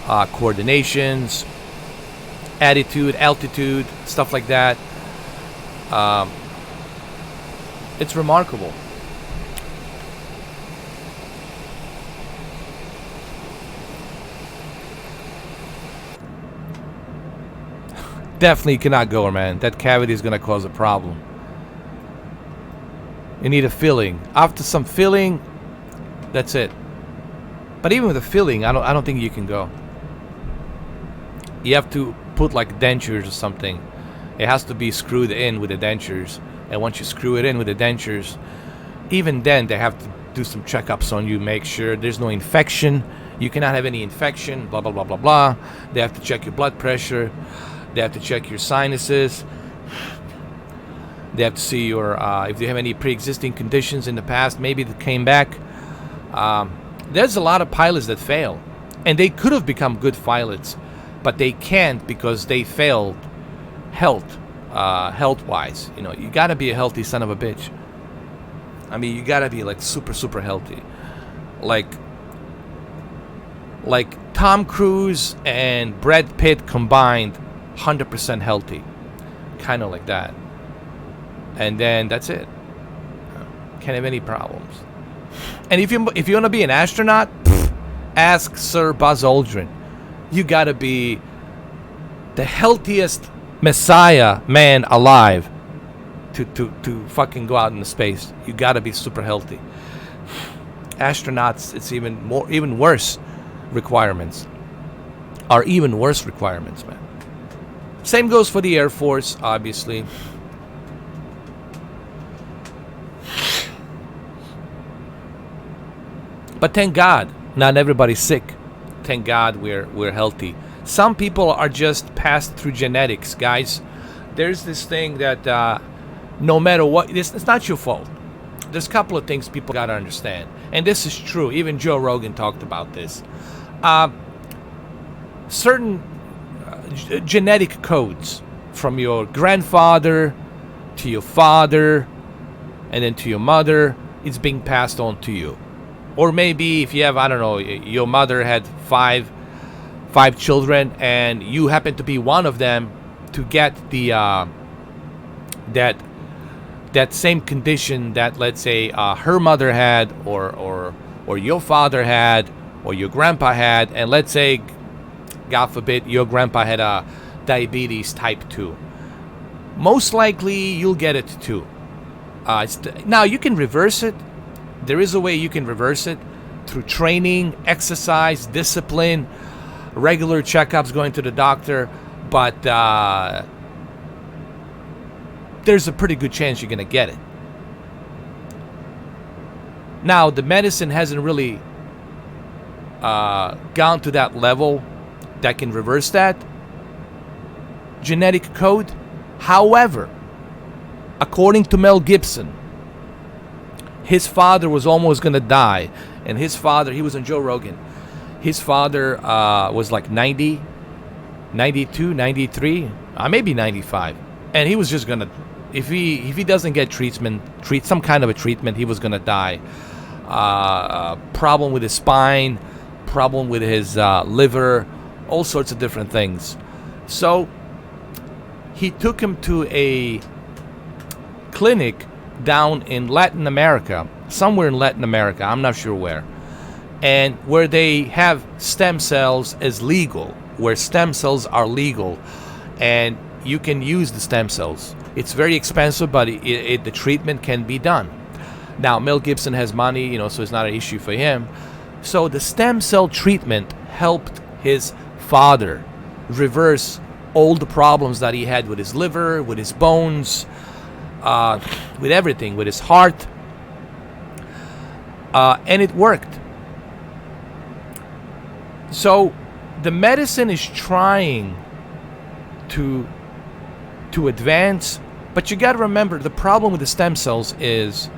coordinations, attitude, altitude, stuff like that. It's remarkable. Definitely cannot go, man. That cavity is gonna cause a problem. You need a filling. After some filling, that's it. But even with a filling, I don't think you can go. You have to put dentures or something. It has to be screwed in with the dentures. And once you screw it in with the dentures, even then they have to do some checkups on you, make sure there's no infection. You cannot have any infection, blah, blah, blah, blah, blah. They have to check your blood pressure. They have to check your sinuses. They have to see your if you have any pre-existing conditions in the past, maybe that came back. There's a lot of pilots that fail, and they could have become good pilots, but they can't because they failed health-wise. You know, you gotta be a healthy son of a bitch. I mean, you gotta be like super healthy, like Tom Cruise and Brad Pitt combined, 100% healthy, kind of like that. And then that's it. Can't have any problems. And if you want to be an astronaut, ask Sir Buzz Aldrin. You gotta be the healthiest Messiah man alive to fucking go out into space. You gotta be super healthy. Astronauts, it's even worse requirements. Are even worse requirements, man. Same goes for the Air Force, obviously. But thank God, not everybody's sick. Thank God we're healthy. Some people are just passed through genetics, guys. There's this thing that no matter what, it's not your fault. There's a couple of things people gotta understand, and this is true. Even Joe Rogan talked about this. Certain genetic codes from your grandfather to your father, and then to your mother, it's being passed on to you. Or maybe if you have, I don't know, your mother had five children, and you happen to be one of them to get the that same condition that, let's say, her mother had, or your father had, or your grandpa had, and let's say, God forbid, your grandpa had a diabetes type 2. Most likely, you'll get it too. Now, you can reverse it. There is a way you can reverse it through training, exercise, discipline, regular checkups, going to the doctor. But there's a pretty good chance you're going to get it. Now, the medicine hasn't really gone to that level that can reverse that genetic code. However, according to Mel Gibson, his father was almost going to die. And his father, he was on Joe Rogan. His father was like 90, 92, 93, maybe 95. And he was just going to, if he doesn't get some kind of a treatment, he was going to die. Problem with his spine, problem with his liver, all sorts of different things. So he took him to a clinic down in Latin America, somewhere in Latin America, I'm not sure where, and where they have stem cells as legal, where stem cells are legal, and you can use the stem cells. It's very expensive, but the treatment can be done. Now, Mel Gibson has money, so it's not an issue for him. So the stem cell treatment helped his father reverse all the problems that he had with his liver, with his bones, with everything, with his heart, and it worked. So the medicine is trying to advance, but you got to remember, the problem with the stem cells is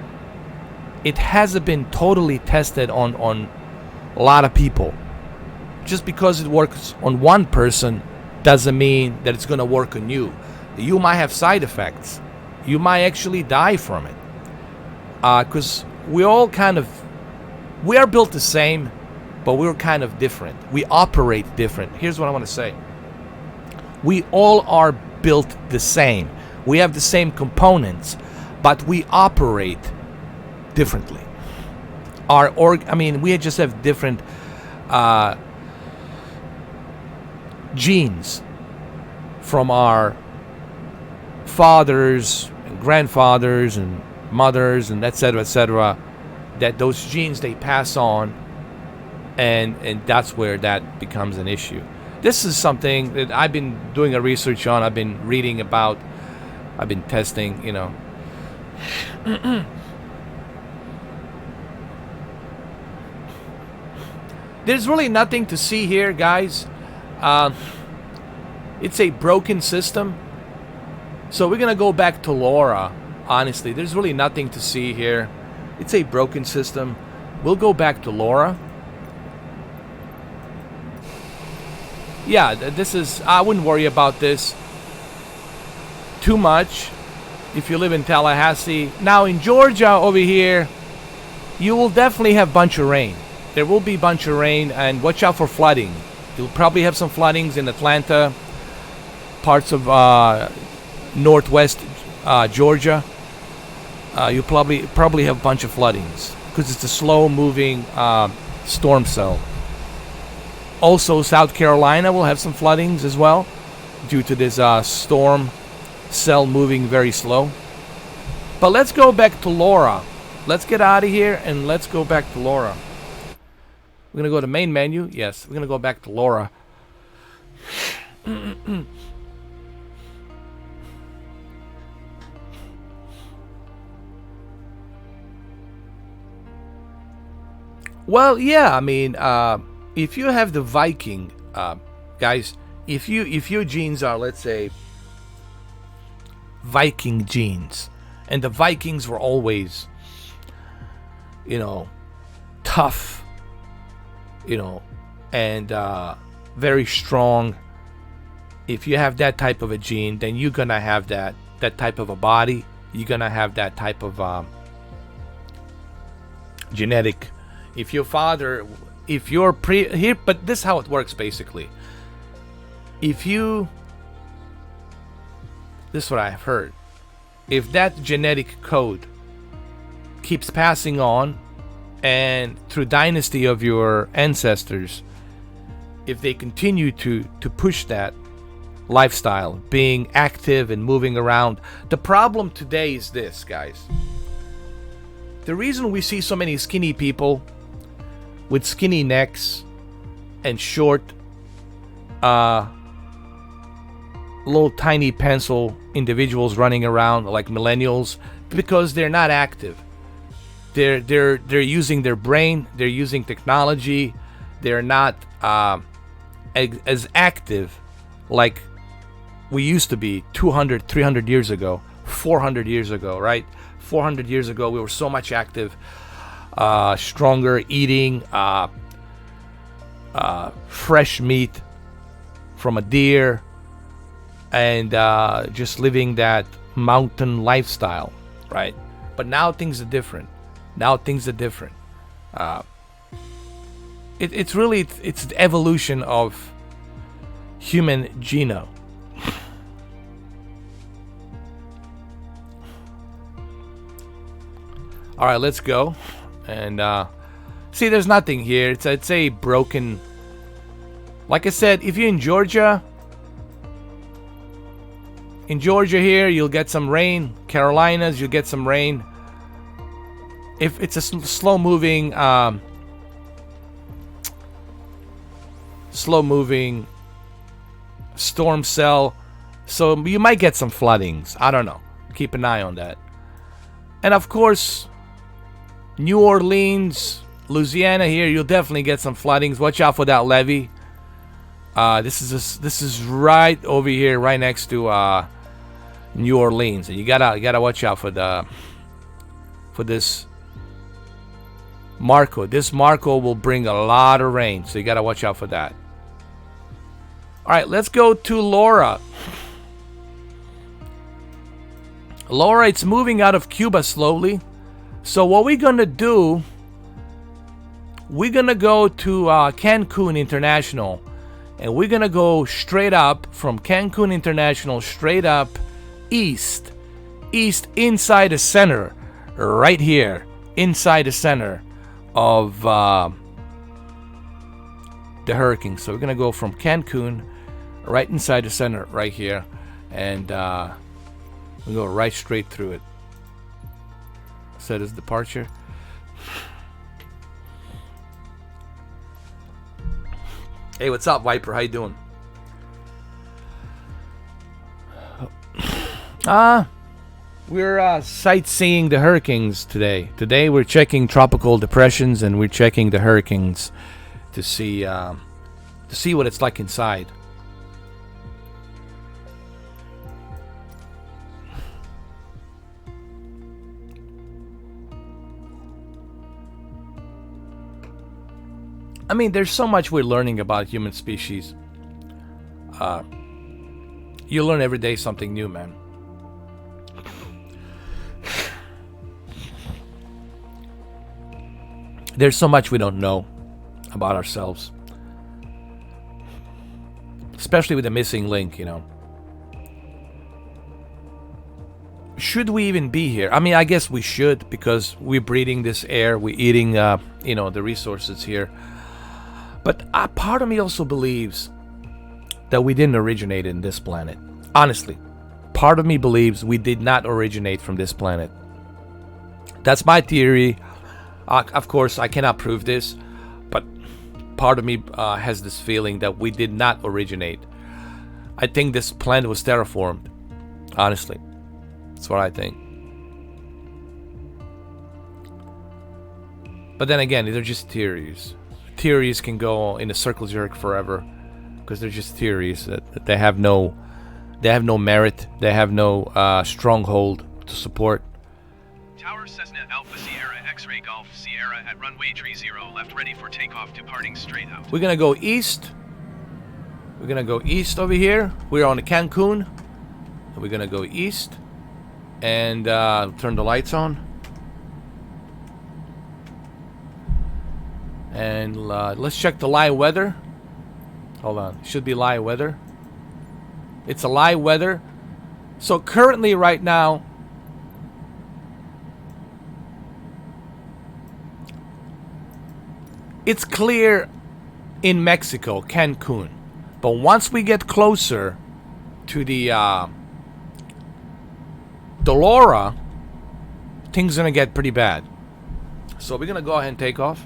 it hasn't been totally tested on a lot of people. Just because it works on one person doesn't mean that it's going to work on you. You might have side effects. You might actually die from it. Because we are built the same, but we're kind of different. We operate different. Here's what I want to say. We all are built the same. We have the same components, but we operate differently. We just have different genes from our fathers and grandfathers and mothers and etc., that those genes, they pass on, and that's where that becomes an issue. This is something that I've been doing a research on, I've been reading about, I've been testing, There's really nothing to see here, guys. It's a broken system. So we're going to go back to Laura. Honestly, there's really nothing to see here. It's a broken system. We'll go back to Laura. yeah, this is, I wouldn't worry about this too much if you live in Tallahassee. Now in Georgia over here, you will definitely have bunch of rain. There will be bunch of rain, and watch out for flooding. You'll probably have some floodings in Atlanta, parts of northwest Georgia. You'll probably have a bunch of floodings because it's a slow moving storm cell. Also, South Carolina will have some floodings as well due to this storm cell moving very slow. But let's go back to Laura. Let's get out of here and let's go back to Laura. We're going to go to main menu. Yes, we're going to go back to Laura. Well, yeah, I mean, if you have the Viking, guys, if your genes are, let's say, Viking genes, and the Vikings were always, tough, and very strong. If you have that type of a gene, then you're gonna have that type of a body. You're gonna have that type of genetic. If your father, if you're here, but this is how it works basically. This is what I've heard. If that genetic code keeps passing on, and through dynasty of your ancestors, if they continue to push that lifestyle, being active and moving around, the problem today is this, guys. The reason we see so many skinny people with skinny necks and short, little tiny pencil individuals running around like millennials, because they're not active. They're using their brain, they're using technology, they're not as active like we used to be 200, 300 years ago, 400 years ago, right? 400 years ago, we were so much active, stronger, eating fresh meat from a deer, and just living that mountain lifestyle, right? But now things are different. It's the evolution of human genome. All right, let's go. And see, there's nothing here. It's a broken. Like I said, if you're in Georgia here, you'll get some rain. Carolinas, you'll get some rain. If it's a slow moving storm cell, so you might get some floodings. I don't know. Keep an eye on that. And of course, New Orleans, Louisiana here, you'll definitely get some floodings. Watch out for that levee. This is right over here, right next to New Orleans, and you gotta watch out for this Marco. This Marco will bring a lot of rain, so you gotta watch out for that. All right, let's go to Laura. Laura, it's moving out of Cuba slowly. So what we're gonna do, we're gonna go to Cancun International, and we're gonna go straight up from Cancun International, straight up east inside the center, right here, inside the center of the hurricane. So we're gonna go from Cancun, right inside the center, right here, and we go right straight through it. Set as departure. Hey, what's up, Viper? How you doing? We're sightseeing the hurricanes today. Today we're checking tropical depressions, and we're checking the hurricanes to see what it's like inside. I mean, there's so much we're learning about human species. You learn every day something new, man. There's so much we don't know about ourselves. Especially with the missing link, you know. Should we even be here? I mean, I guess we should, because we're breathing this air, we're eating, you know, the resources here. But part of me also believes that we didn't originate in this planet. Honestly, part of me believes we did not originate from this planet. That's my theory. Of course, I cannot prove this, but part of me has this feeling that we did not originate. I think this planet was terraformed, honestly. That's what I think. But then again, they're just theories. Theories can go in a circle jerk forever, because they're just theories that they have no merit. They have no stronghold to support. Tower Cessna Alpha Sierra X-Ray Golf Sierra at runway 30 left, ready for takeoff, departing straight out. We're gonna go east. We're gonna go east over here. We're on the Cancun. And we're gonna go east and turn the lights on. And let's check the live weather. Hold on, should be live weather. It's a live weather. So currently, right now, it's clear in Mexico, Cancun. But once we get closer to the Laura, things are gonna get pretty bad. So we're gonna go ahead and take off.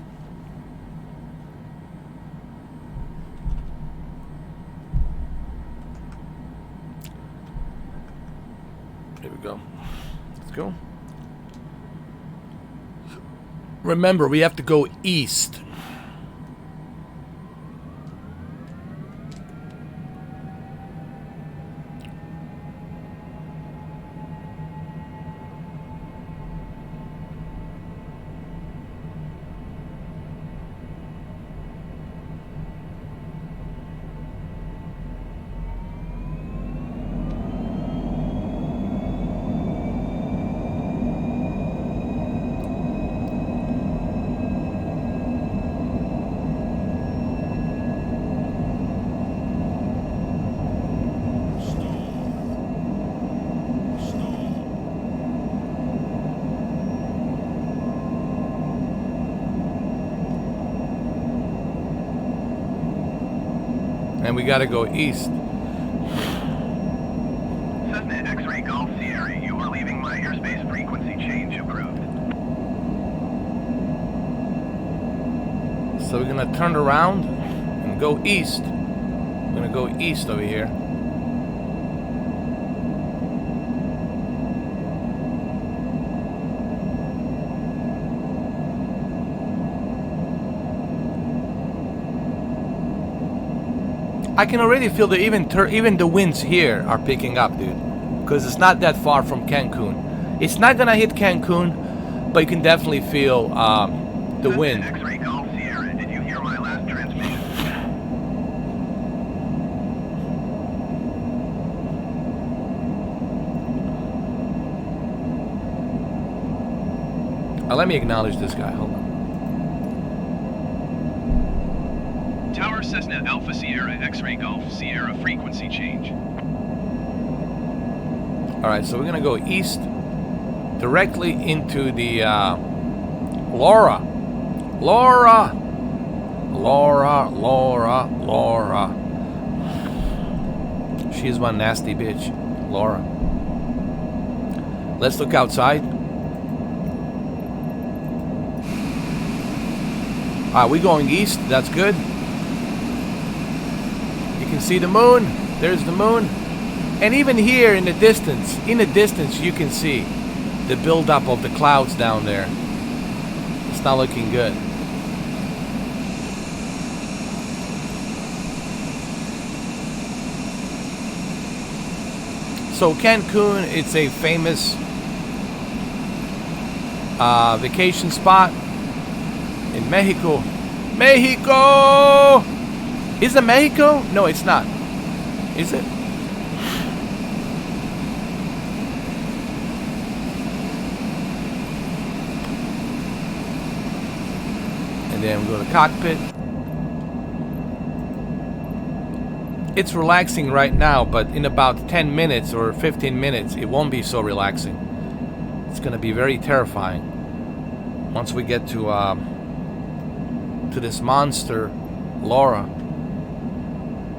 Here we go. Let's go. Remember, we have to go east. And we gotta go east. Cessna X-Ray Golf Sierra, you are leaving my airspace. Frequency change approved. So we're gonna turn around and go east. We're gonna go east over here. I can already feel that even the winds here are picking up, dude. Because it's not that far from Cancun. It's not gonna hit Cancun, but you can definitely feel the wind. X-Ray Golf Sierra, did you hear my last transmission? Let me acknowledge this guy. Hold on. Tower Cessna Alpha Sierra X-Ray Golf Sierra, frequency change. Alright, so we're gonna go east directly into the Laura. Laura! Laura, Laura, Laura. She's one nasty bitch. Laura. Let's look outside. Alright, we're going east. That's good. You can see the moon. There's the moon. And even here in the distance, you can see the buildup of the clouds down there. It's not looking good. So Cancun, it's a famous vacation spot in Mexico. Mexico! Is it Mexico? No, it's not. Is it? And then we go to cockpit. It's relaxing right now, but in about 10 minutes or 15 minutes, it won't be so relaxing. It's going to be very terrifying once we get to this monster, Laura.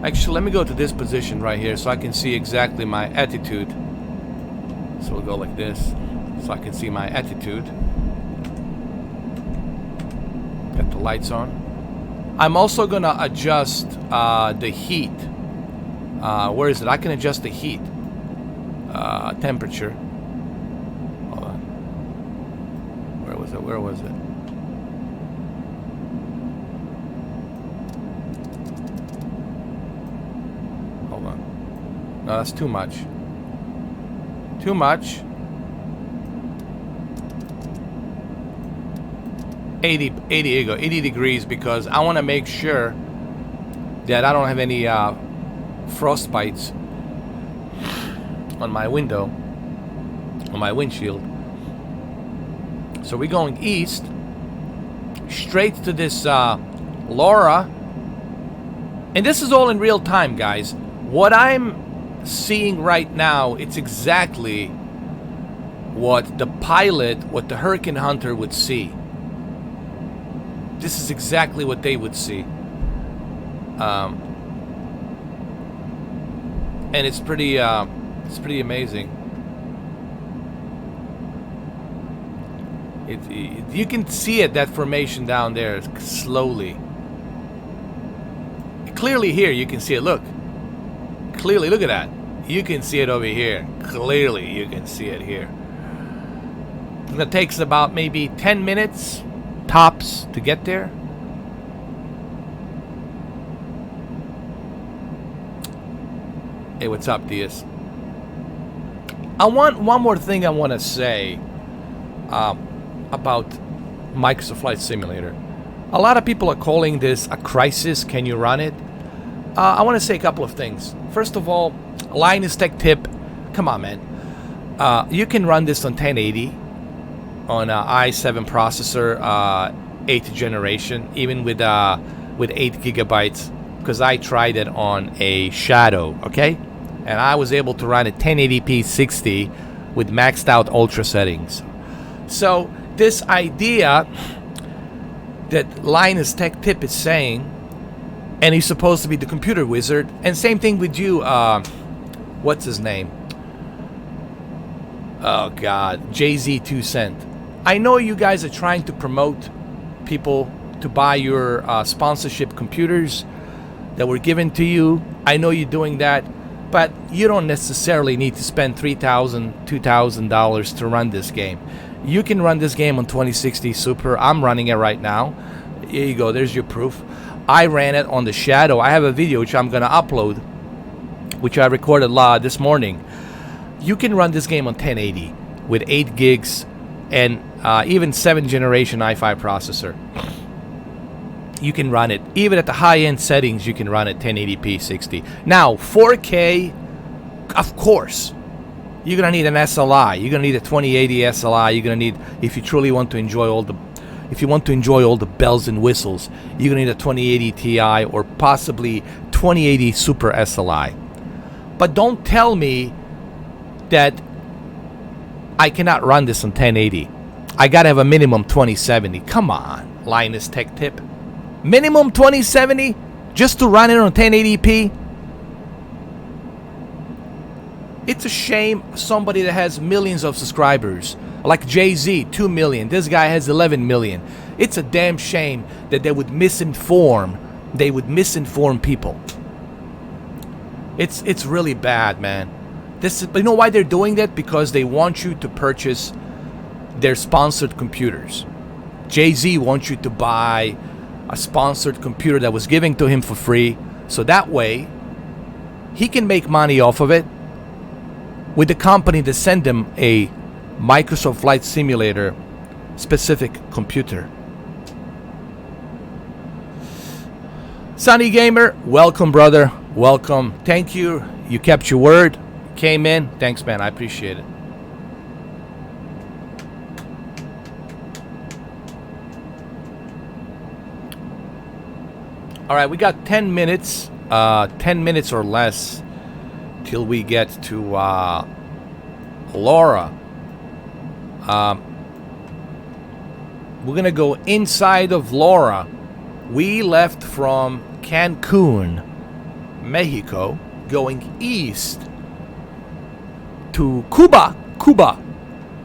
Actually, let me go to this position right here so I can see exactly my attitude. So we'll go like this so I can see my attitude. Got the lights on. I'm also going to adjust the heat. Where is it? I can adjust the heat temperature. Hold on. Where was it? Where was it? Hold on. No, that's too much. Too much. 80 degrees, because I want to make sure that I don't have any frost bites on my window, on my windshield. So we're going east, straight to this Laura, and this is all in real time, guys. What I'm seeing right now, it's exactly what the pilot, what the Hurricane Hunter would see. This is exactly what they would see. And it's pretty amazing. You can see it, that formation down there, slowly. Clearly here, you can see it. Look, clearly, look at that. You can see it over here. Clearly, you can see it here. It takes about maybe 10 minutes tops to get there. Hey, what's up, Diaz? One more thing I want to say about Microsoft Flight Simulator. A lot of people are calling this a crisis. Can you run it? I want to say a couple of things. First of all, Linus Tech tip. Come on, man. You can run this on 1080 on i7 processor, 8th generation, even with 8 gigabytes. Because I tried it on a Shadow, okay? And I was able to run it 1080p 60 with maxed out ultra settings. So this idea that Linus Tech Tip is saying, and he's supposed to be the computer wizard, and same thing with you, what's his name? Oh God, JZ 2 Cent. I know you guys are trying to promote people to buy your sponsorship computers that were given to you. I know you're doing that, but you don't necessarily need to spend $3,000, $2,000 to run this game. You can run this game on 2060 Super. I'm running it right now. Here you go. There's your proof. I ran it on the Shadow. I have a video which I'm going to upload, which I recorded this morning. You can run this game on 1080 with 8 gigs and even 7th generation i5 processor. You can run it. Even at the high-end settings, you can run it 1080p 60. Now, 4K, of course, you're going to need an SLI. You're going to need a 2080 SLI. You're going to need, if you truly want to enjoy all the bells and whistles, you're going to need a 2080 Ti or possibly 2080 Super SLI. But don't tell me that I cannot run this on 1080. I got to have a minimum 2070. Come on, Linus Tech Tip. Minimum 2070 just to run it on 1080p? It's a shame somebody that has millions of subscribers, like Jay-Z, 2 million. This guy has 11 million. It's a damn shame that they would misinform. They would misinform people. It's really bad, man. You know why they're doing that? Because they want you to purchase their sponsored computers. Jay-Z wants you to buy a sponsored computer that was given to him for free, so that way he can make money off of it with the company that send him a Microsoft Flight Simulator specific computer. Sunny Gamer, welcome, brother. Welcome. Thank you. You kept your word. Came in. Thanks, man. I appreciate it. All right, we got 10 minutes. 10 minutes or less till we get to Laura. We're going to go inside of Laura. We left from Cancun, Mexico, going east to Cuba.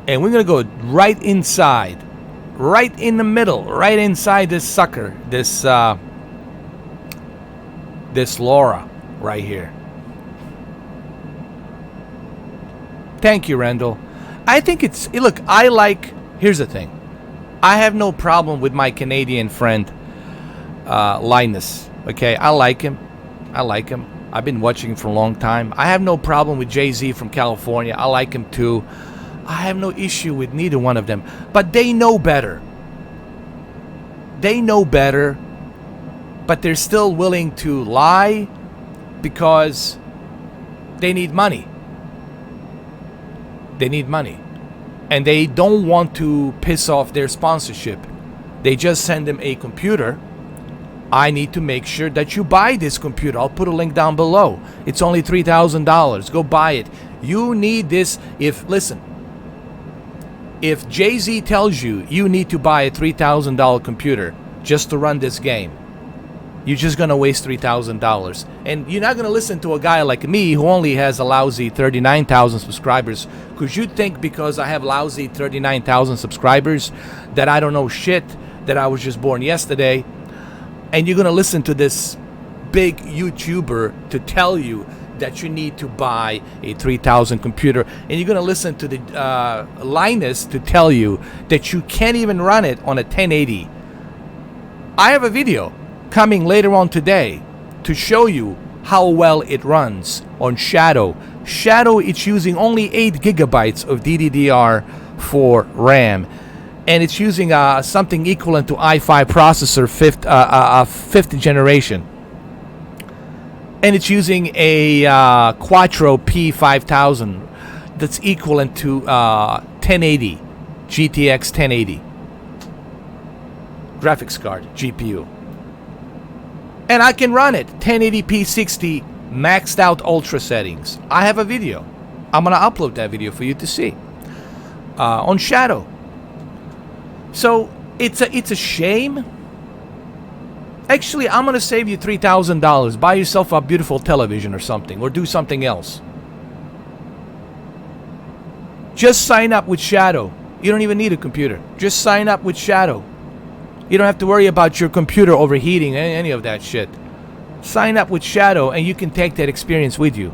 And we're going to go right inside, right in the middle, right inside this sucker, this Laura right here. Thank you, Randall. I think look, here's the thing. I have no problem with my Canadian friend, Linus. Okay, I like him. I've been watching him for a long time. I have no problem with Jay-Z from California. I like him too. I have no issue with neither one of them. But they know better. But they're still willing to lie because they need money. And they don't want to piss off their sponsorship. They just send them a computer. I need to make sure that you buy this computer. I'll put a link down below. It's only $3,000. Go buy it. You need this. If Jay-Z tells you need to buy a $3,000 computer just to run this game, you're just going to waste $3,000. And you're not going to listen to a guy like me who only has a lousy 39,000 subscribers. Because you think because I have lousy 39,000 subscribers that I don't know shit, that I was just born yesterday. And you're going to listen to this big YouTuber to tell you that you need to buy a 3,000 computer. And you're going to listen to the Linus to tell you that you can't even run it on a 1080. I have a video coming later on today to show you how well it runs on Shadow. Shadow, it's using only 8 gigabytes of DDR4 RAM, and it's using something equivalent to i5 processor, fifth generation, and it's using a Quattro P5000 that's equivalent to 1080 GTX 1080 graphics card GPU. And I can run it 1080p 60 maxed out ultra settings. I have a video. I'm gonna upload that video for you to see on Shadow. So it's a shame. Actually, I'm gonna save you $3,000. Buy yourself a beautiful television or something, or do something else. Just sign up with Shadow. You don't even need a computer. Just sign up with Shadow. You don't have to worry about your computer overheating, any of that shit. Sign up with Shadow and you can take that experience with you.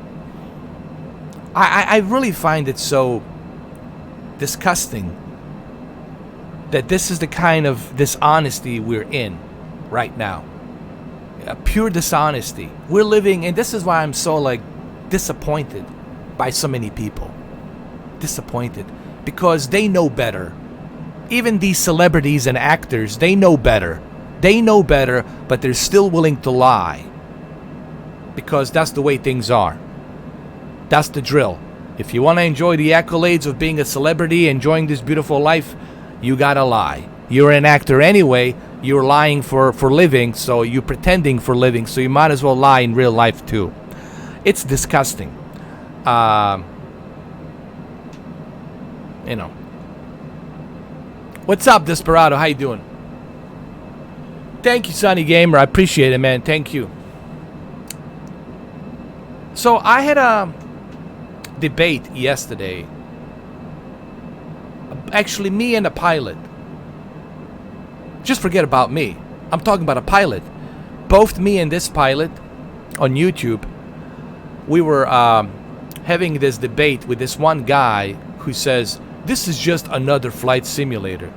I really find it so disgusting that this is the kind of dishonesty we're in right now. Pure dishonesty. We're living, and this is why I'm so disappointed by so many people. Disappointed because they know better. Even these celebrities and actors, they know better. But they're still willing to lie. Because that's the way things are. That's the drill. If you want to enjoy the accolades of being a celebrity, enjoying this beautiful life, you gotta lie. You're an actor anyway. You're lying for living, so you're pretending for living, so you might as well lie in real life too. It's disgusting. What's up, Desperado? How you doing? Thank you, Sonny Gamer. I appreciate it, man. Thank you. So I had a debate yesterday. Actually, me and a pilot. Just forget about me. I'm talking about a pilot. Both me and this pilot on YouTube, we were having this debate with this one guy who says, this is just another flight simulator.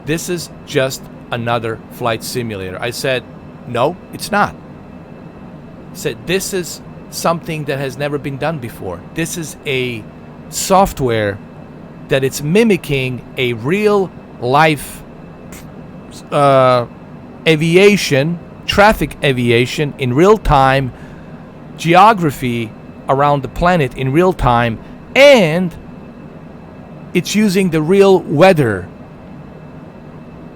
This is just another flight simulator. I said, no, it's not. I said, this is something that has never been done before. This is a software that it's mimicking a real life aviation traffic aviation in real time, geography around the planet in real time, and it's using the real weather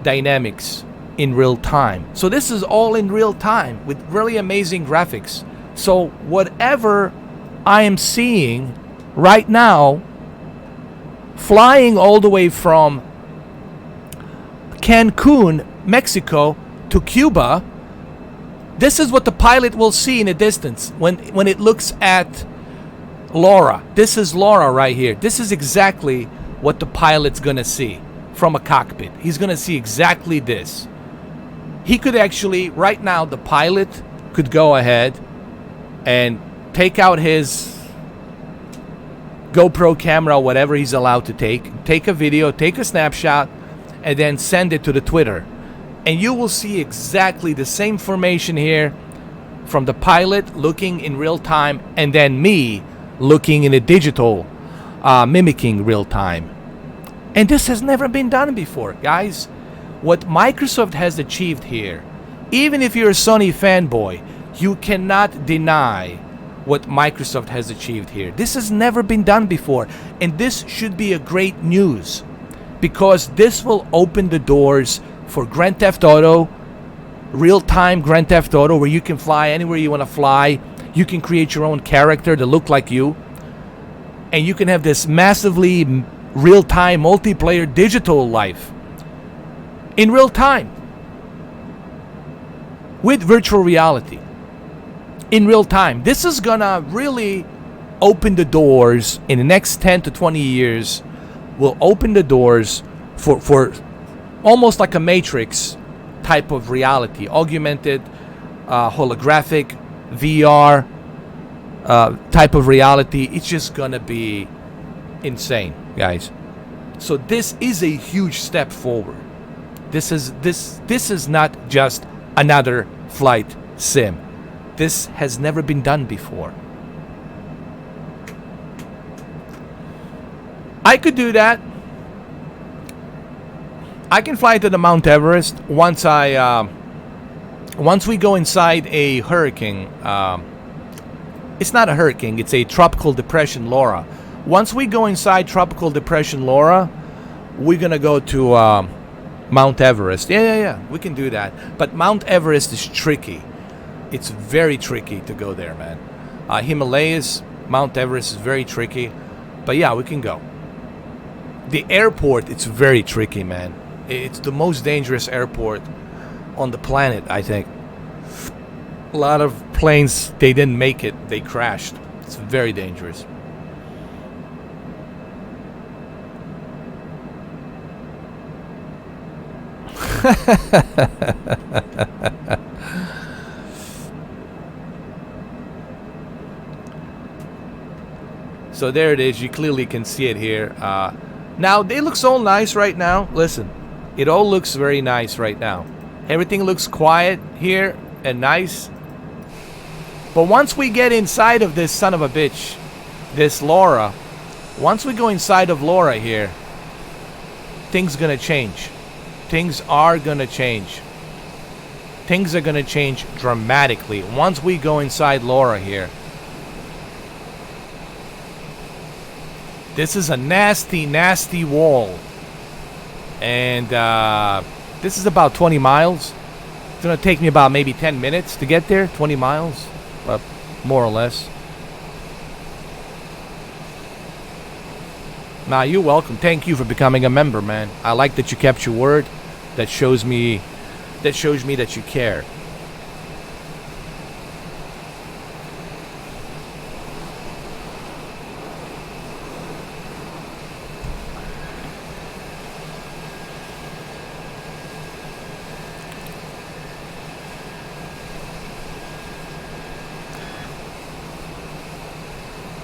dynamics in real time. So this is all in real time with really amazing graphics. So whatever I am seeing right now, flying all the way from Cancun, Mexico to Cuba, this is what the pilot will see in the distance when it looks at Laura. This is Laura right here. This is exactly what the pilot's gonna see from a cockpit. He's gonna see exactly this. He could actually, right now, the pilot could go ahead and take out his GoPro camera, whatever he's allowed to take a video, take a snapshot, and then send it to the Twitter. And you will see exactly the same formation here from the pilot looking in real time, and then me looking in a digital, mimicking real time. And this has never been done before, guys. What Microsoft has achieved here, even if you're a Sony fanboy, you cannot deny what Microsoft has achieved here. This has never been done before, and this should be a great news, because this will open the doors for Grand Theft Auto, real-time Grand Theft Auto, where you can fly anywhere you want to fly. You can create your own character that look like you, and you can have this massively real-time multiplayer digital life in real time with virtual reality in real time. This is gonna really open the doors in the next 10 to 20 years. Will open the doors for almost like a Matrix type of reality, augmented, holographic, VR type of reality. It's just gonna be insane, guys. So this is a huge step forward. This is not just another flight sim. This has never been done before. I could do that. I can fly to the Mount Everest once we go inside a hurricane. It's not a hurricane, it's a tropical depression, Laura. Once we go inside tropical depression, Laura, we're gonna go to Mount Everest. Yeah, we can do that. But Mount Everest is tricky. It's very tricky to go there, man. Himalayas, Mount Everest is very tricky. But yeah, we can go. The airport, it's very tricky, man. It's the most dangerous airport on the planet, I think. A lot of planes, they didn't make it. They crashed. It's very dangerous. So there it is. You clearly can see it here. Now, they look so nice right now. Listen, it all looks very nice right now. Everything looks quiet here and nice. But once we get inside of this son of a bitch, this Laura, once we go inside of Laura here, things gonna change. Things are gonna change. Things are gonna change dramatically once we go inside Laura here. This is a nasty, nasty wall. And this is about 20 miles. It's gonna take me about maybe 10 minutes to get there. 20 miles, more or less. Nah, you're welcome. Thank you for becoming a member, man. I like that you kept your word. That shows me that you care.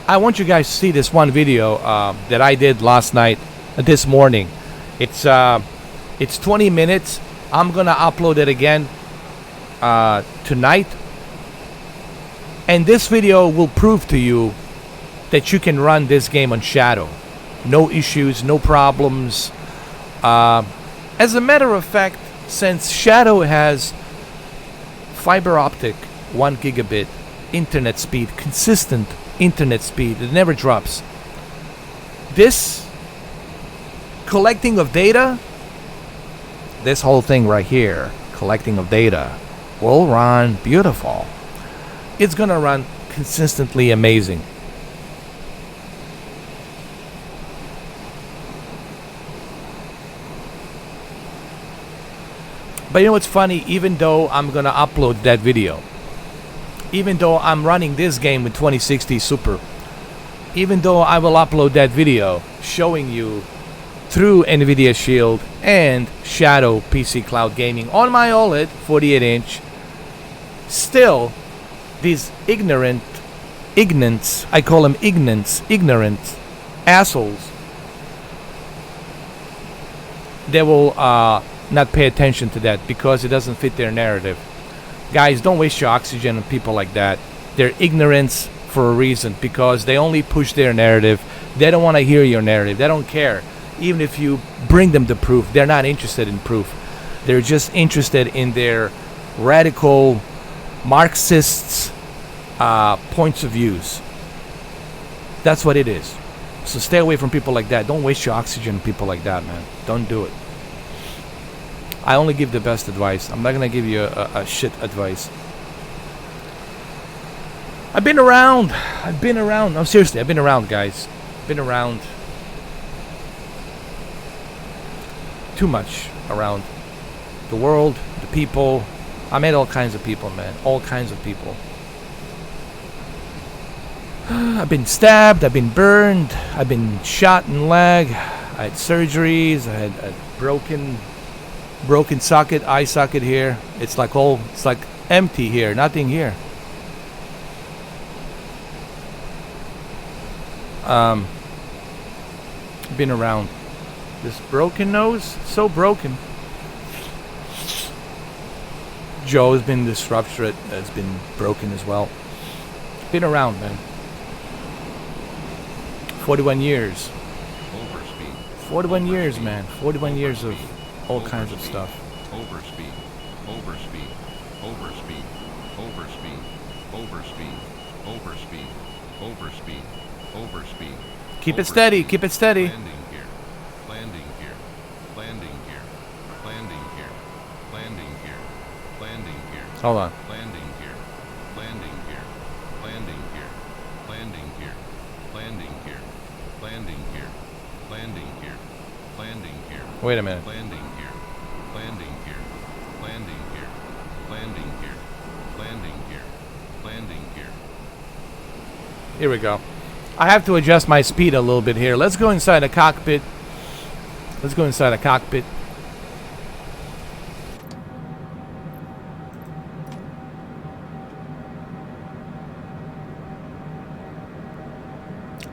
I want you guys to see this one video that I did last night, this morning. It's 20 minutes. I'm gonna upload it again tonight, and this video will prove to you that you can run this game on Shadow. No issues, no problems. As a matter of fact, since Shadow has fiber optic 1 gigabit internet speed, consistent internet speed. It never drops. This collecting of data, this whole thing right here, collecting of data, will run beautiful. It's gonna run consistently amazing. But you know what's funny? Even though I'm gonna upload that video, even though I'm running this game with 2060 Super, even though I will upload that video showing you through NVIDIA Shield and Shadow PC Cloud Gaming on my OLED 48-inch, still these ignorant I call them ignorant assholes, they will not pay attention to that because it doesn't fit their narrative. Guys, don't waste your oxygen on people like that. They're ignorance for a reason, because they only push their narrative. They don't want to hear your narrative. They don't care. Even if you bring them the proof, they're not interested in proof. They're just interested in their radical Marxists points of views. That's what it is. So stay away from people like that. Don't waste your oxygen on people like that, man. Don't do it. I only give the best advice. I'm not gonna give you a shit advice. I've been around. No, seriously, I've been around, guys. Been around. Too much around the world, the people. I met all kinds of people, man. All kinds of people. I've been stabbed. I've been burned. I've been shot in the leg. I had surgeries. I had a broken socket, eye socket here. It's like empty here. Nothing here. Been around. This broken nose, so broken. Joe's been disrupted, has been broken as well. Been around, man. 41 years. 41 years, man. 41 years of all kinds of stuff. Overspeed. Keep it steady. Keep it steady. Landing gear. Hold on. Landing gear. Wait a minute. Here we go. I have to adjust my speed a little bit here. Let's go inside the cockpit.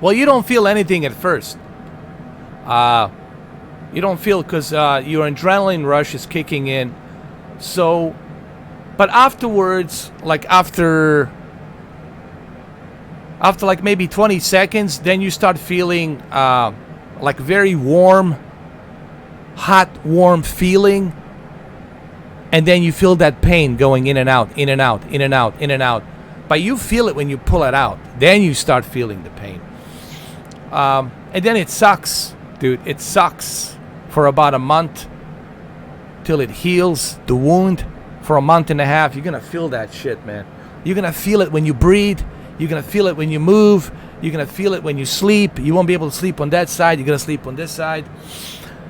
Well, you don't feel anything at first. You don't feel, because your adrenaline rush is kicking in. So, but afterwards, like after like maybe 20 seconds, then you start feeling like very warm, hot, warm feeling. And then you feel that pain going in and out. But you feel it when you pull it out. Then you start feeling the pain. And then it sucks, dude. It sucks for about a month till it heals the wound. For a month and a half, you're going to feel that shit, man. You're going to feel it when you breathe. You're going to feel it when you move. You're going to feel it when you sleep. You won't be able to sleep on that side. You're going to sleep on this side.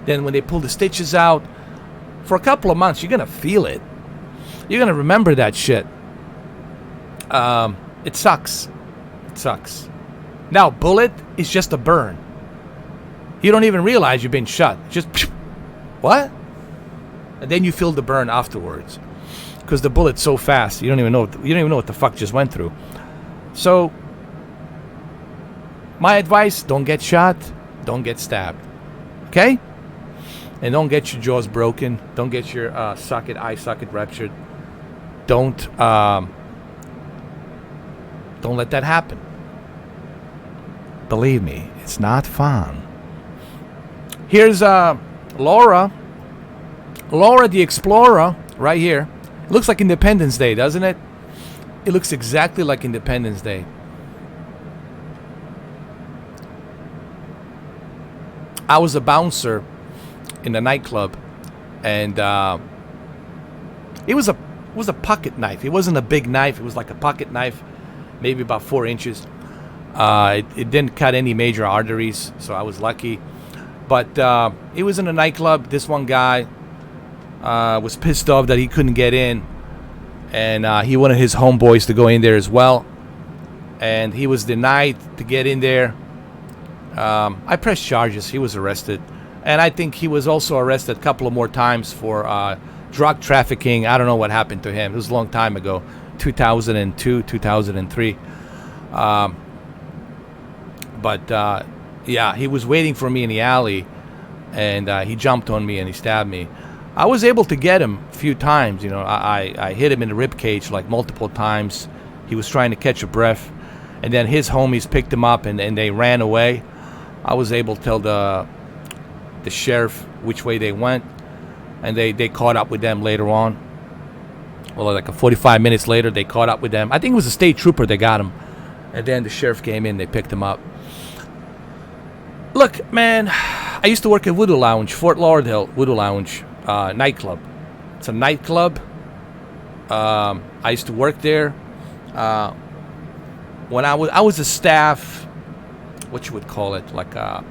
Then when they pull the stitches out, for a couple of months, you're going to feel it. You're going to remember that shit. It sucks. It sucks. Now, bullet is just a burn. You don't even realize you've been shot. Just, what? And then you feel the burn afterwards. Because the bullet's so fast, you don't even know what the fuck just went through. So, my advice, don't get shot, don't get stabbed. Okay? And don't get your jaws broken. Don't get your eye socket ruptured. Don't let that happen. Believe me, it's not fun. Here's Laura the Explorer right here. It looks like Independence Day, doesn't it? It looks exactly like Independence Day. I was a bouncer in a nightclub, and it was a pocket knife. It wasn't a big knife. It was like a pocket knife, maybe about 4 inches. It didn't cut any major arteries, so I was lucky. But it was in a nightclub. This one guy was pissed off that he couldn't get in, and he wanted his homeboys to go in there as well, and he was denied to get in there. I pressed charges. He was arrested, and I think he was also arrested a couple of more times for drug trafficking. I don't know what happened to him. It was a long time ago, 2002, 2003. But yeah, he was waiting for me in the alley, and he jumped on me and he stabbed me. I was able to get him a few times. You know, I hit him in the rib cage like multiple times. He was trying to catch a breath, and then his homies picked him up and they ran away. I was able to tell the sheriff which way they went, and they caught up with them later on. Well, like 45 minutes later, they caught up with them. I think it was a state trooper that got him, and then the sheriff came in. They picked him up. Look, man, I used to work at Voodoo Lounge, Fort Lauderdale Voodoo Lounge nightclub. It's a nightclub. I used to work there. When I was a staff, what you would call it, like a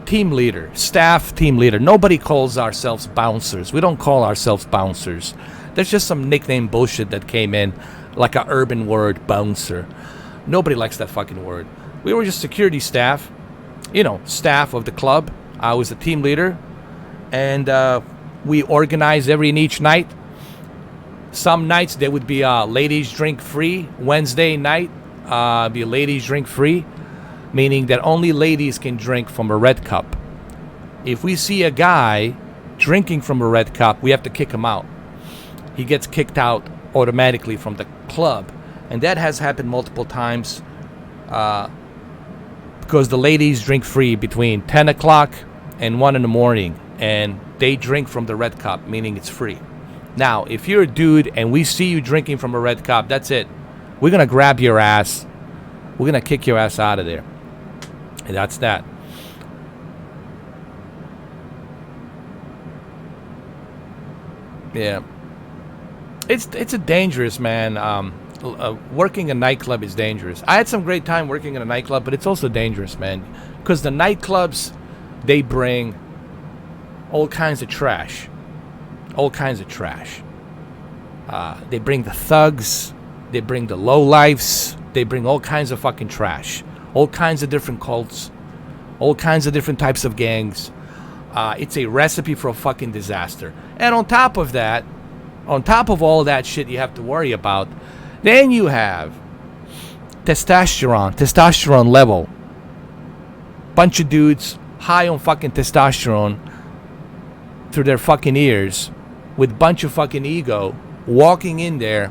team leader, staff team leader. Nobody calls ourselves bouncers. We don't call ourselves bouncers. There's just some nickname bullshit that came in, like a urban word, bouncer. Nobody likes that fucking word. We were just security staff, you know, staff of the club. I was the team leader, and we organized every and each night. Some nights there would be ladies drink free. Wednesday night be ladies drink free, meaning that only ladies can drink from a red cup. If we see a guy drinking from a red cup, we have to kick him out. He gets kicked out automatically from the club, and that has happened multiple times because the ladies drink free between 10 o'clock and 1 in the morning, and they drink from the red cup, meaning it's free. Now, if you're a dude and we see you drinking from a red cup, that's it. We're going to grab your ass. We're going to kick your ass out of there. And that's that. Yeah. It's a dangerous, man. Working a nightclub is dangerous. I had some great time working in a nightclub, but it's also dangerous, man. Because the nightclubs, they bring all kinds of trash. All kinds of trash. They bring the thugs. They bring the lowlifes. They bring all kinds of fucking trash. All kinds of different cults. All kinds of different types of gangs. It's a recipe for a fucking disaster. And on top of that, on top of all that shit you have to worry about, then you have testosterone level. Bunch of dudes high on fucking testosterone through their fucking ears with bunch of fucking ego walking in there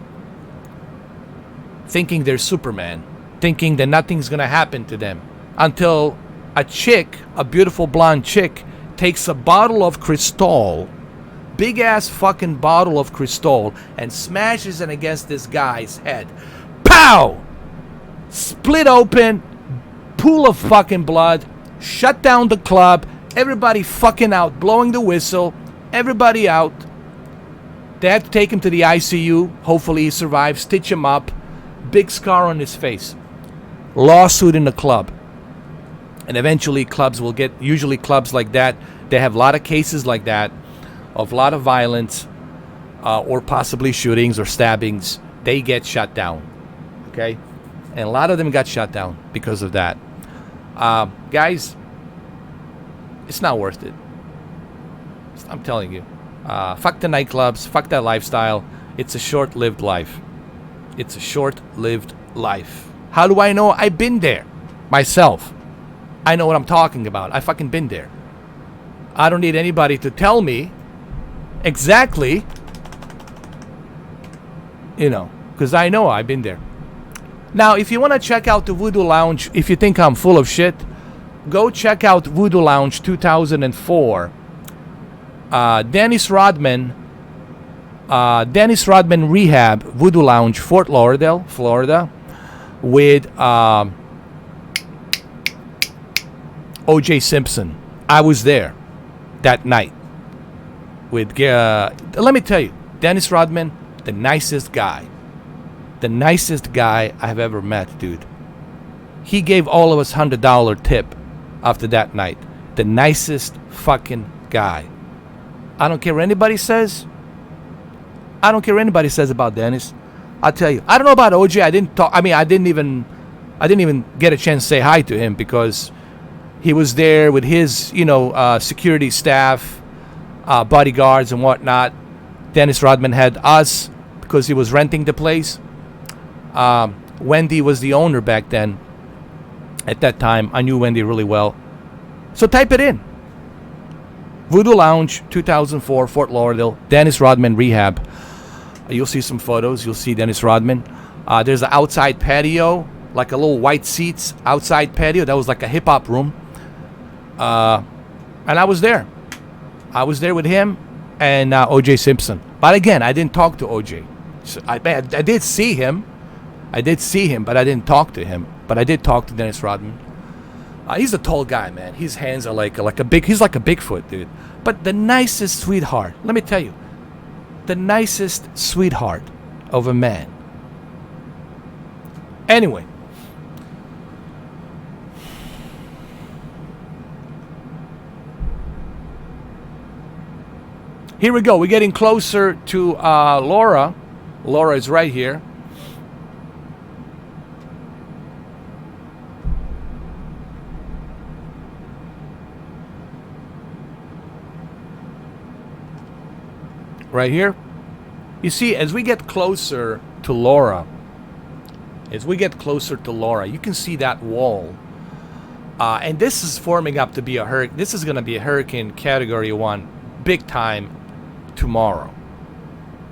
thinking they're Superman, thinking that nothing's gonna happen to them until a chick, a beautiful blonde chick, takes a bottle of Cristal, big ass fucking bottle of Cristal, and smashes it against this guy's head. Pow! Split open, pool of fucking blood, shut down the club, everybody fucking out, blowing the whistle, everybody out. They have to take him to the ICU, hopefully he survives, stitch him up, big scar on his face. Lawsuit in the club. And eventually clubs will get, usually clubs like that, they have a lot of cases like that, of a lot of violence, or possibly shootings or stabbings. They get shut down, okay? And a lot of them got shut down because of that. Guys, it's not worth it. I'm telling you. Fuck the nightclubs, fuck that lifestyle. It's a short-lived life. It's a short-lived life. How do I know? I've been there myself. I know what I'm talking about. I fucking been there. I don't need anybody to tell me exactly, you know, because I know I've been there. Now, if you want to check out the Voodoo Lounge, if you think I'm full of shit, go check out Voodoo Lounge 2004. Dennis Rodman Dennis Rodman Rehab Voodoo Lounge, Fort Lauderdale, Florida, with O.J. Simpson. I was there that night with. Let me tell you, Dennis Rodman, the nicest guy I have ever met, dude. He gave all of us $100 tip after that night. The nicest fucking guy. I don't care what anybody says. I don't care what anybody says about Dennis. I'll tell you. I don't know about OJ. I didn't even get a chance to say hi to him because he was there with his, security staff, bodyguards and whatnot. Dennis Rodman had us because he was renting the place. Wendy was the owner back then. At that time, I knew Wendy really well. So type it in. Voodoo Lounge, 2004, Fort Lauderdale, Dennis Rodman Rehab. You'll see some photos. You'll see Dennis Rodman. There's an outside patio, like a little white seats outside patio. That was like a hip-hop room. And I was there. I was there with him and O.J. Simpson. But again, I didn't talk to O.J. So I did see him. But I didn't talk to him. But I did talk to Dennis Rodman. He's a tall guy, man. His hands are he's like a Bigfoot, dude. But the nicest sweetheart. Let me tell you, the nicest sweetheart of a man. Anyway, here we go. We're getting closer to Laura. Laura is right here. Right here. You see, as we get closer to Laura, you can see that wall. And this is forming up to be a hurricane. This is going to be a hurricane category 1, big time, tomorrow.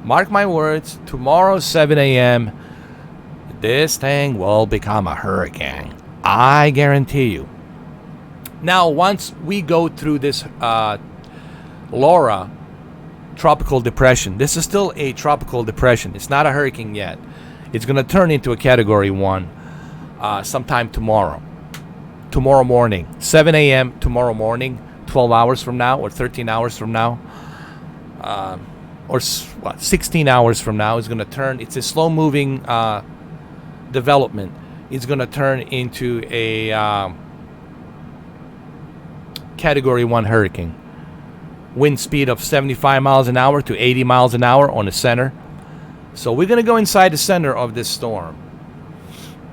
Mark my words, tomorrow 7 a.m., this thing will become a hurricane. I guarantee you. Now, once we go through this Laura tropical depression, this is still a tropical depression. It's not a hurricane yet. It's going to turn into a category 1 sometime tomorrow. Tomorrow morning, 7 a.m. tomorrow morning, 12 hours from now or 13 hours from now. Or 16 hours from now is going to turn. It's a slow-moving development. It's going to turn into a Category 1 hurricane. Wind speed of 75 miles an hour to 80 miles an hour on the center. So we're going to go inside the center of this storm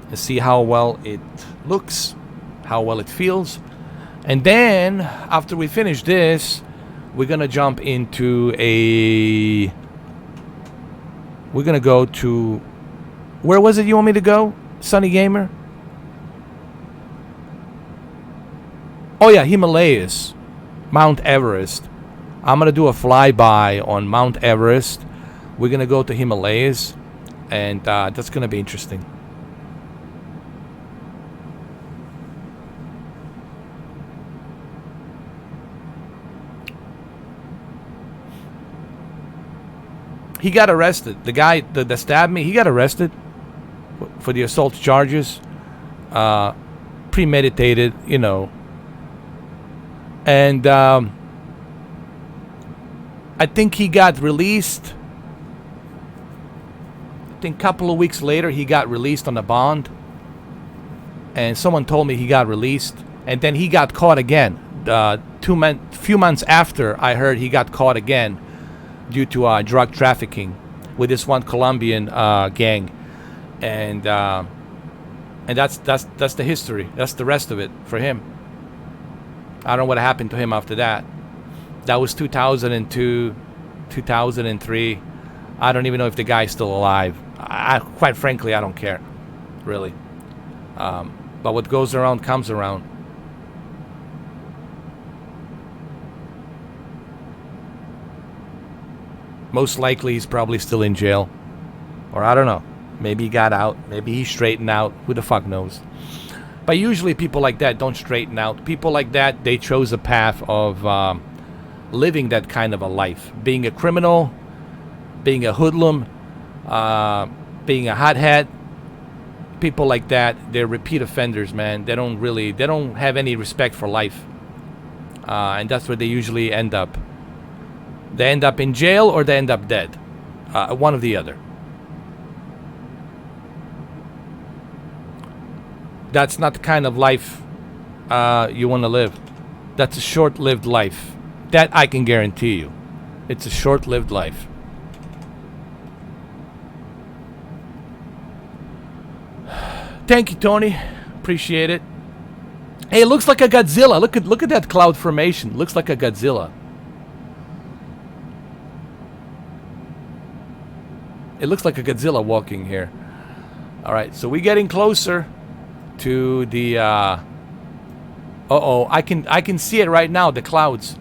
and see how well it looks, how well it feels. And then, after we finish this, we're going to jump into we're going to go to, where was it you want me to go, Sunny Gamer? Oh yeah, Himalayas, Mount Everest. I'm going to do a flyby on Mount Everest. We're going to go to Himalayas, and that's going to be interesting. He got arrested. The guy that stabbed me, he got arrested for the assault charges. Premeditated, And I think he got released. I think a couple of weeks later, he got released on a bond. And someone told me he got released. And then he got caught again. Few months after, I heard he got caught again due to drug trafficking with this one Colombian gang. And that's the history. That's the rest of it for him. I don't know what happened to him after that. That was 2002, 2003. I don't even know if the guy's still alive. Quite frankly, I don't care, really. But what goes around comes around. Most likely, he's probably still in jail. Or I don't know. Maybe he got out. Maybe he straightened out. Who the fuck knows? But usually people like that don't straighten out. People like that, they chose a path of living that kind of a life. Being a criminal, being a hoodlum, being a hothead. People like that, they're repeat offenders, man. They don't have any respect for life. And that's where they usually end up. They end up in jail or they end up dead. One or the other. That's not the kind of life you want to live. That's a short-lived life. That I can guarantee you. It's a short-lived life. Thank you, Tony. Appreciate it. Hey, it looks like a Godzilla. Look at that cloud formation. Looks like a Godzilla. It looks like a Godzilla walking here. All right, so we're getting closer to the. Uh-oh, I can see it right now. The clouds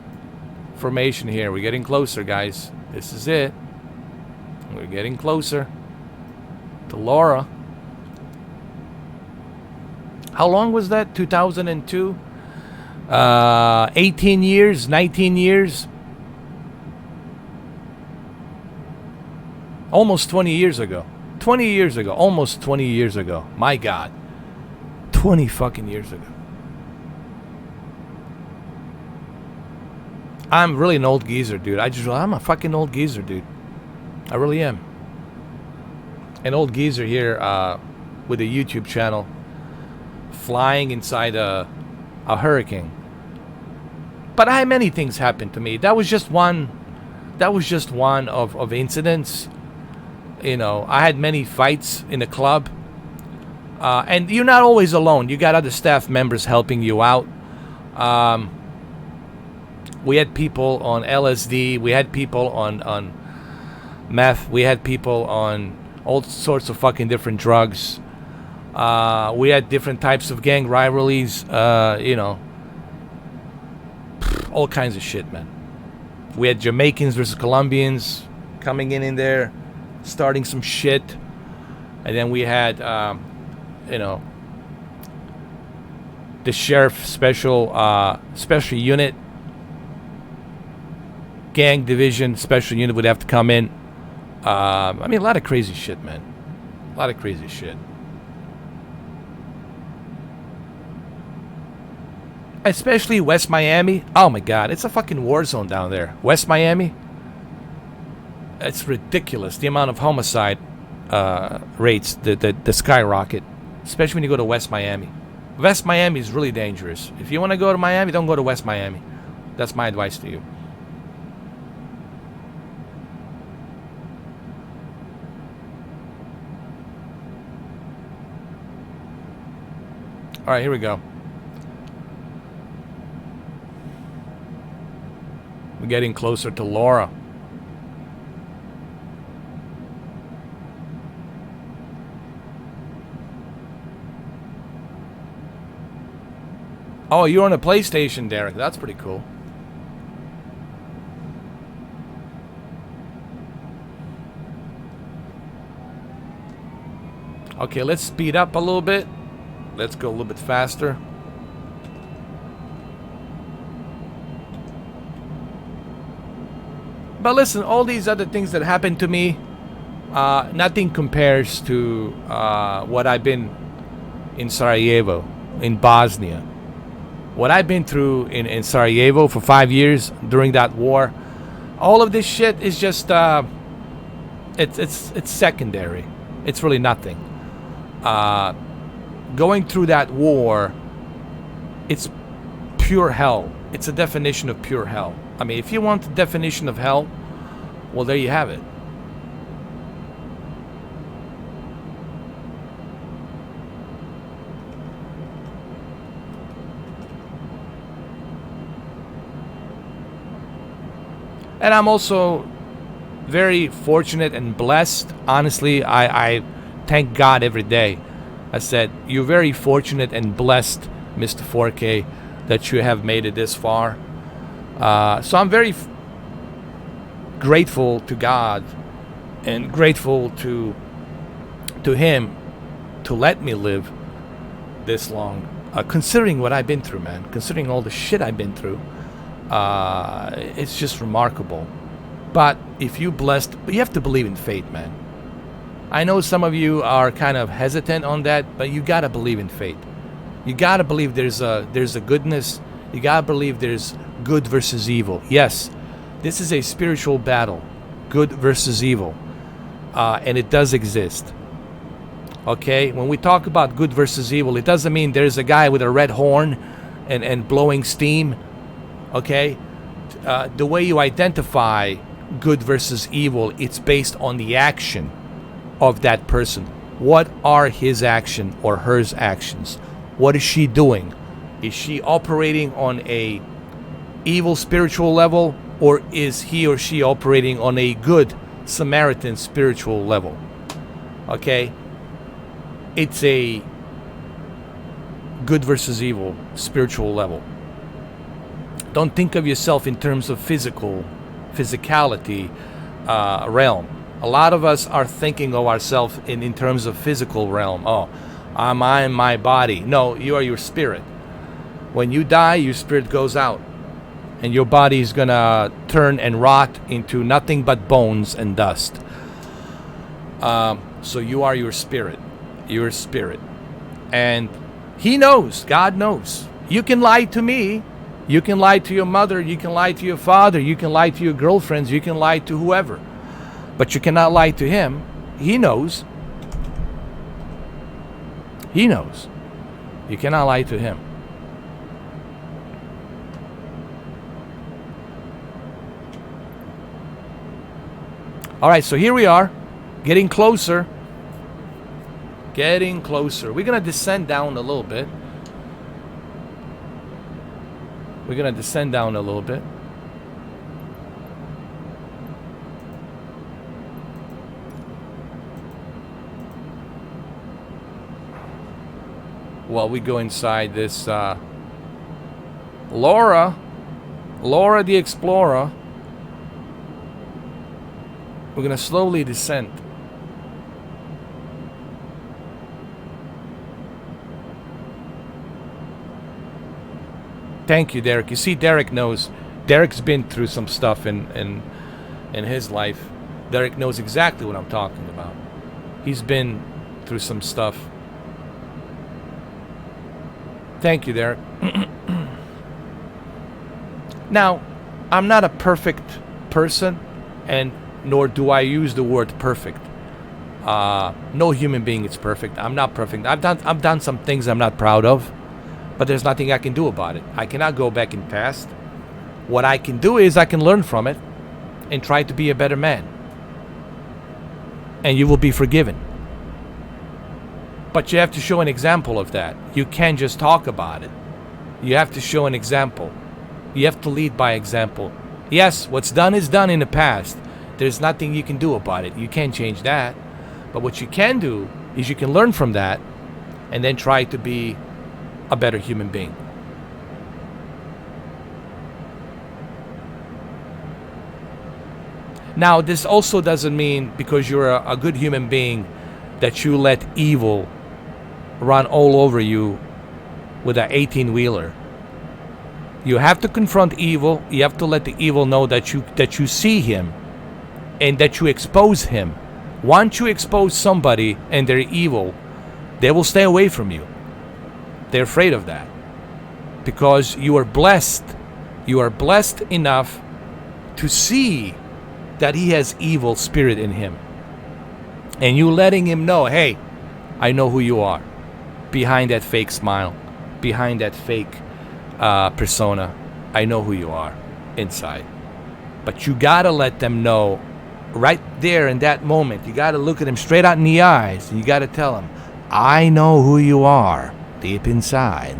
formation here. We're getting closer, guys. This is it. We're getting closer to Laura. How long was that? 2002? 18 years? 19 years? Almost 20 years ago. 20 years ago. Almost 20 years ago. My God. 20 fucking years ago. I'm really an old geezer, dude. I'm a fucking old geezer, dude. I really am. An old geezer here with a YouTube channel. Flying inside a hurricane. But I had many things happen to me. That was just one of incidents. You know, I had many fights in the club. And you're not always alone. You got other staff members helping you out. We had people on LSD. We had people on meth. We had people on all sorts of fucking different drugs. We had different types of gang rivalries, you know, all kinds of shit, man. We had Jamaicans versus Colombians coming in there, starting some shit. And then we had, you know, the sheriff special unit, gang division special unit would have to come in. I mean, a lot of crazy shit, man. A lot of crazy shit. Especially West Miami. Oh my God, it's a fucking war zone down there. West Miami. It's ridiculous. The amount of homicide rates, the skyrocket. Especially when you go to West Miami. West Miami is really dangerous. If you want to go to Miami, don't go to West Miami. That's my advice to you. All right, here we go. We're getting closer to Laura. Oh, you're on a PlayStation, Derek. That's pretty cool. Okay, let's speed up a little bit. Let's go a little bit faster. But listen, all these other things that happened to me, nothing compares to what I've been in Sarajevo, in Bosnia. What I've been through in Sarajevo for 5 years during that war, all of this shit is just, it's secondary. It's really nothing. Going through that war, it's pure hell. It's a definition of pure hell. I mean, if you want the definition of hell, well, there you have it. And I'm also very fortunate and blessed. Honestly, I thank God every day. I said, you're very fortunate and blessed, Mr. 4K, that you have made it this far. So I'm very grateful to God and grateful to Him to let me live this long. Considering what I've been through, man. Considering all the shit I've been through. It's just remarkable. But if you blessed, you have to believe in fate, man. I know some of you are kind of hesitant on that, but you gotta believe in fate. You gotta believe there's a goodness. You gotta believe there's good versus evil. Yes, this is a spiritual battle, good versus evil, and it does exist. Okay, when we talk about good versus evil, it doesn't mean there's a guy with a red horn and blowing steam. Okay, the way you identify good versus evil, it's based on the action of that person. What are his action or her actions? What is she doing? Is she operating on a evil spiritual level, or is he or she operating on a good Samaritan spiritual level? Okay, it's a good versus evil spiritual level. Don't think of yourself in terms of physicality realm. A lot of us are thinking of ourselves in terms of physical realm. Oh, I'm my body. No, you are your spirit. When you die, your spirit goes out, and your body is gonna turn and rot into nothing but bones and dust. So you are your spirit. Your spirit. And he knows, God knows. You can lie to me. You can lie to your mother. You can lie to your father. You can lie to your girlfriends. You can lie to whoever. But you cannot lie to him. He knows. He knows. You cannot lie to him. All right, so here we are, getting closer. Getting closer. We're going to descend down a little bit. We're going to descend down a little bit. While we go inside this Laura the Explorer, we're going to slowly descend. Thank you, Derek. You see, Derek knows. Derek's been through some stuff in his life. Derek knows exactly what I'm talking about. He's been through some stuff. Thank you, Derek. Now, I'm not a perfect person, and nor do I use the word perfect. No human being is perfect. I'm not perfect. I've done some things I'm not proud of, but there's nothing I can do about it. I cannot go back in past. What I can do is I can learn from it and try to be a better man. And you will be forgiven. But you have to show an example of that. You can't just talk about it. You have to show an example. You have to lead by example. Yes, what's done is done in the past. There's nothing you can do about it. You can't change that. But what you can do is you can learn from that and then try to be a better human being. Now, this also doesn't mean because you're a good human being that you let evil run all over you with an 18-wheeler. You have to confront evil. You have to let the evil know that you see him and that you expose him. Once you expose somebody and they're evil, they will stay away from you. They're afraid of that because you are blessed. You are blessed enough to see that he has evil spirit in him. And you letting him know, hey, I know who you are. Behind that fake smile, behind that fake persona, I know who you are inside. But you gotta let them know right there in that moment. You gotta look at them straight out in the eyes. And you gotta tell them, I know who you are deep inside.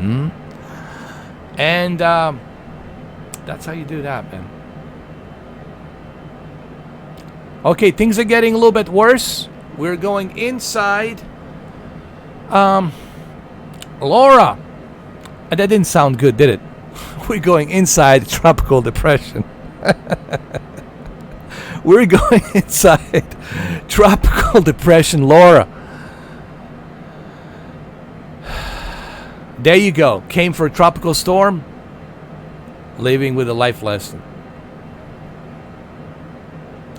And that's how you do that, man. Okay, things are getting a little bit worse. We're going inside. Laura. That didn't sound good, did it? We're going inside tropical depression. We're going inside tropical depression, Laura. There you go. Came for a tropical storm, leaving with a life lesson.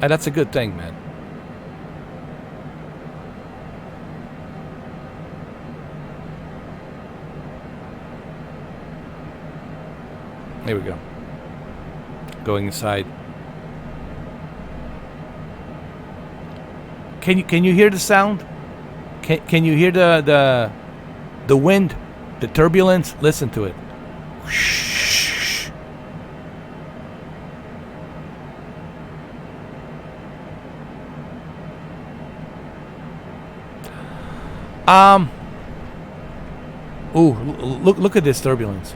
And that's a good thing, man. Here we go. Going inside. Can you hear the sound? Can you hear the wind, the turbulence? Listen to it. Ooh, look at this turbulence.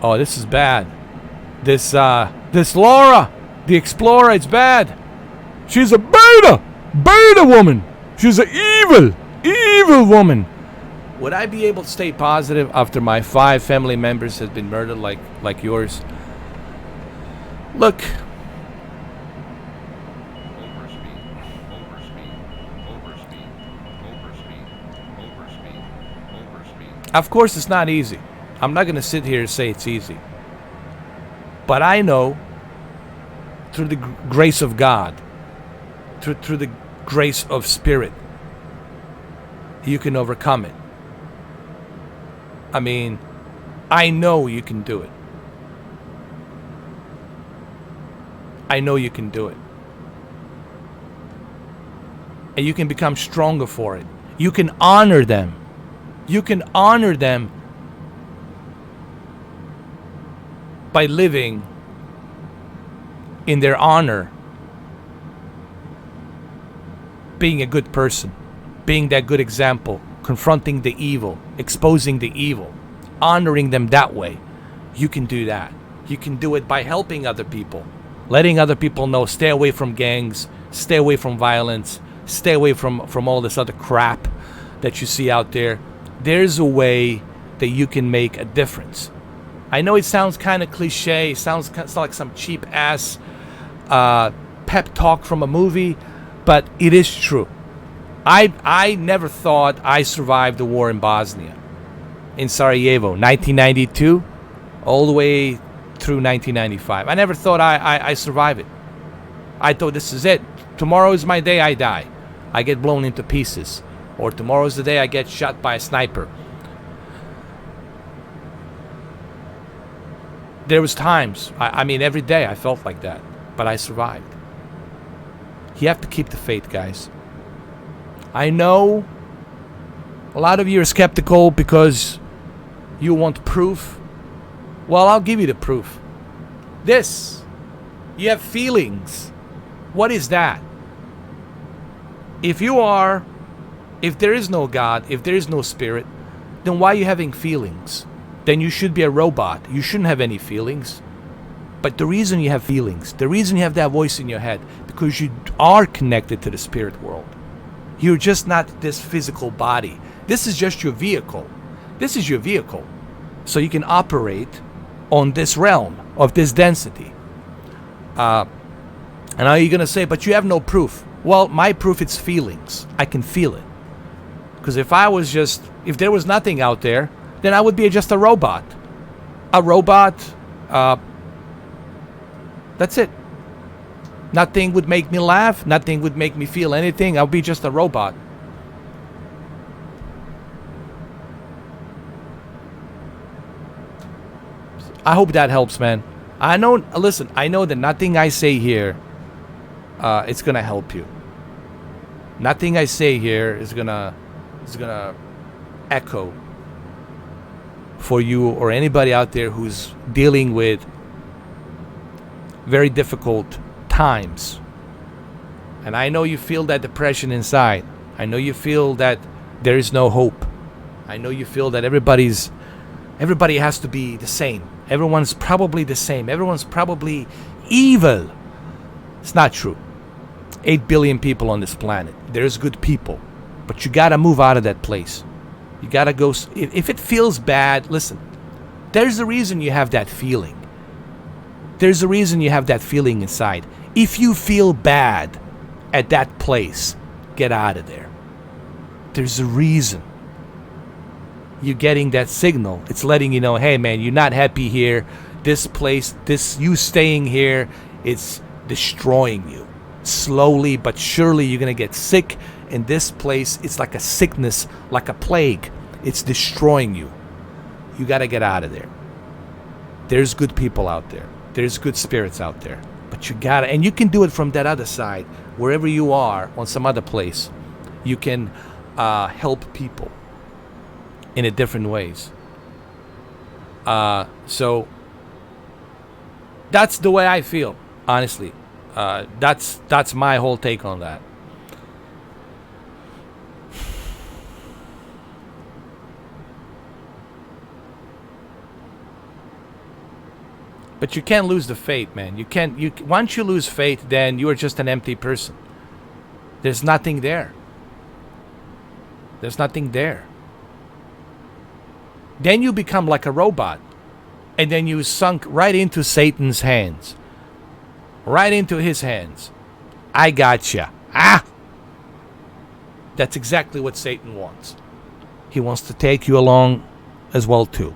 Oh, this is bad. This Laura, the explorer, it's bad. She's a beta woman. She's an evil woman. Would I be able to stay positive after my 5 family members have been murdered like yours? Look. Of course, it's not easy. I'm not going to sit here and say it's easy. But I know, through the grace of God, through the grace of Spirit, you can overcome it. I mean, I know you can do it. I know you can do it. And you can become stronger for it. You can honor them. You can honor them by living in their honor, being a good person, being that good example, confronting the evil, exposing the evil, honoring them that way. You can do that. You can do it by helping other people, letting other people know, stay away from gangs, stay away from violence, stay away from all this other crap that you see out there. There's a way that you can make a difference. I know it sounds kind of cliche, sounds like some cheap ass pep talk from a movie, but it is true. I never thought I survived the war in Bosnia, in Sarajevo, 1992, all the way through 1995. I never thought I survived it. I thought, this is it. Tomorrow is my day I die. I get blown into pieces. Or tomorrow's the day I get shot by a sniper. There was times, I mean every day I felt like that, but I survived. You have to keep the faith, guys. I know a lot of you are skeptical because you want proof. Well, I'll give you the proof. This, you have feelings. What is that? If there is no God, if there is no spirit, then why are you having feelings? Then you should be a robot. You shouldn't have any feelings. But the reason you have feelings, the reason you have that voice in your head, because you are connected to the spirit world. You're just not this physical body. This is just your vehicle. This is your vehicle. So you can operate on this realm of this density. And now you're going to say, but you have no proof. Well, my proof is feelings. I can feel it. Because if there was nothing out there, then I would be just a robot. A robot, that's it. Nothing would make me laugh. Nothing would make me feel anything. I'll be just a robot. I hope that helps, man. Listen, I know that nothing I say here, it's gonna help you. Nothing I say here is gonna echo for you or anybody out there who's dealing with very difficult times. And I know you feel that depression inside. I know you feel that there is no hope. I know you feel that everybody has to be the same. Everyone's probably the same. Everyone's probably evil. It's not true. 8 billion people on this planet. There's good people. But you gotta move out of that place. You gotta go. If it feels bad, listen. There's a reason you have that feeling. There's a reason you have that feeling inside. If you feel bad at that place, get out of there. There's a reason. You're getting that signal. It's letting you know, hey man, you're not happy here. This place, you staying here, It's destroying you. Slowly but surely you're going to get sick. In this place, it's like a sickness, like a plague. It's destroying you. You got to get out of there. There's good people out there. There's good spirits out there. But you got to, and you can do it from that other side. Wherever you are, on some other place, you can help people in a different ways. So that's the way I feel, honestly. That's my whole take on that. But you can't lose the faith, man. You can't. Once you lose faith, then you are just an empty person. There's nothing there. There's nothing there. Then you become like a robot, and then you sunk right into Satan's hands, right into his hands. I gotcha. That's exactly what Satan wants. He wants to take you along as well too.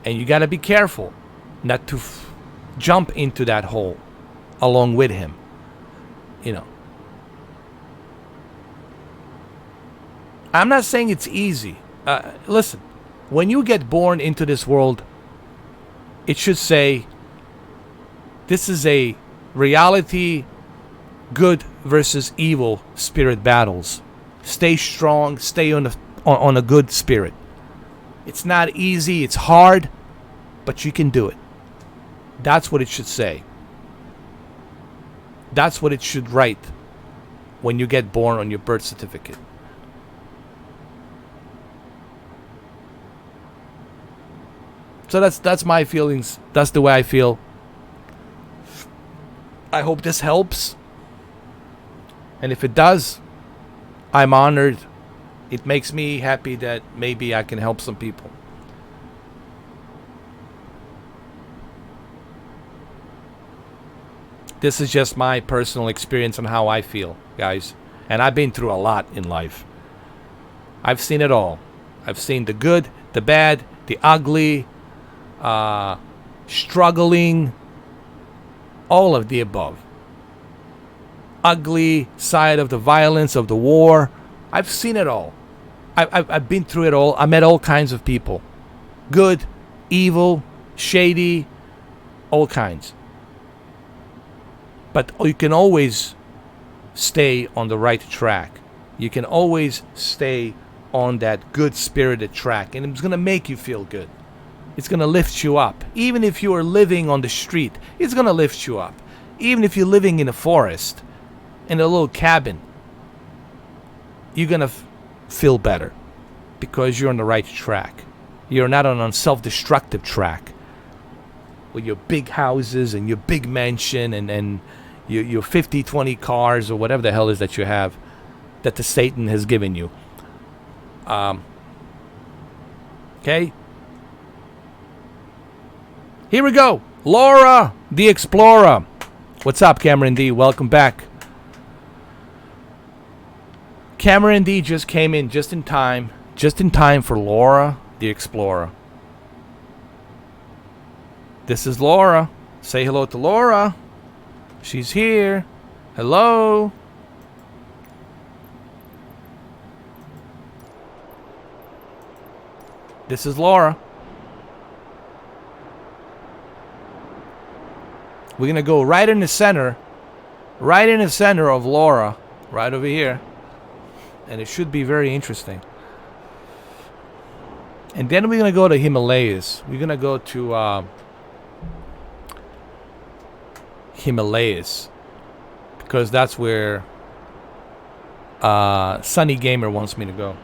And you got to be careful not to jump into that hole along with him. You know. I'm not saying it's easy. Listen, when you get born into this world, it should say, this is a reality, good versus evil spirit battles. Stay strong, stay on a good spirit. It's not easy, it's hard, but you can do it. That's what it should say. That's what it should write when you get born on your birth certificate. So that's my feelings. That's the way I feel. I hope this helps. And if it does, I'm honored. It makes me happy that maybe I can help some people. This is just my personal experience on how I feel, guys. And I've been through a lot in life. I've seen it all. I've seen the good, the bad, the ugly, struggling, all of the above. Ugly side of the violence, of the war. I've seen it all. I've been through it all. I met all kinds of people. Good, evil, shady, all kinds. But you can always stay on the right track. You can always stay on that good spirited track. And it's going to make you feel good. It's going to lift you up. Even if you are living on the street, it's going to lift you up. Even if you're living in a forest, in a little cabin, you're going to feel better because you're on the right track. You're not on a self-destructive track with your big houses and your big mansion and your 50-20 cars or whatever the hell is that you have that the Satan has given you. Okay? Here we go. Laura, the Explorer. What's up, Cameron D? Welcome back. Cameron D just came in just in time for Laura, the Explorer. This is Laura. Say hello to Laura. She's here. Hello. This is Laura. We're going to go right in the center of Laura, right over here. And it should be very interesting. And then we're going to go to Himalayas. We're going to go to Himalayas. Because that's where Sunny Gamer wants me to go.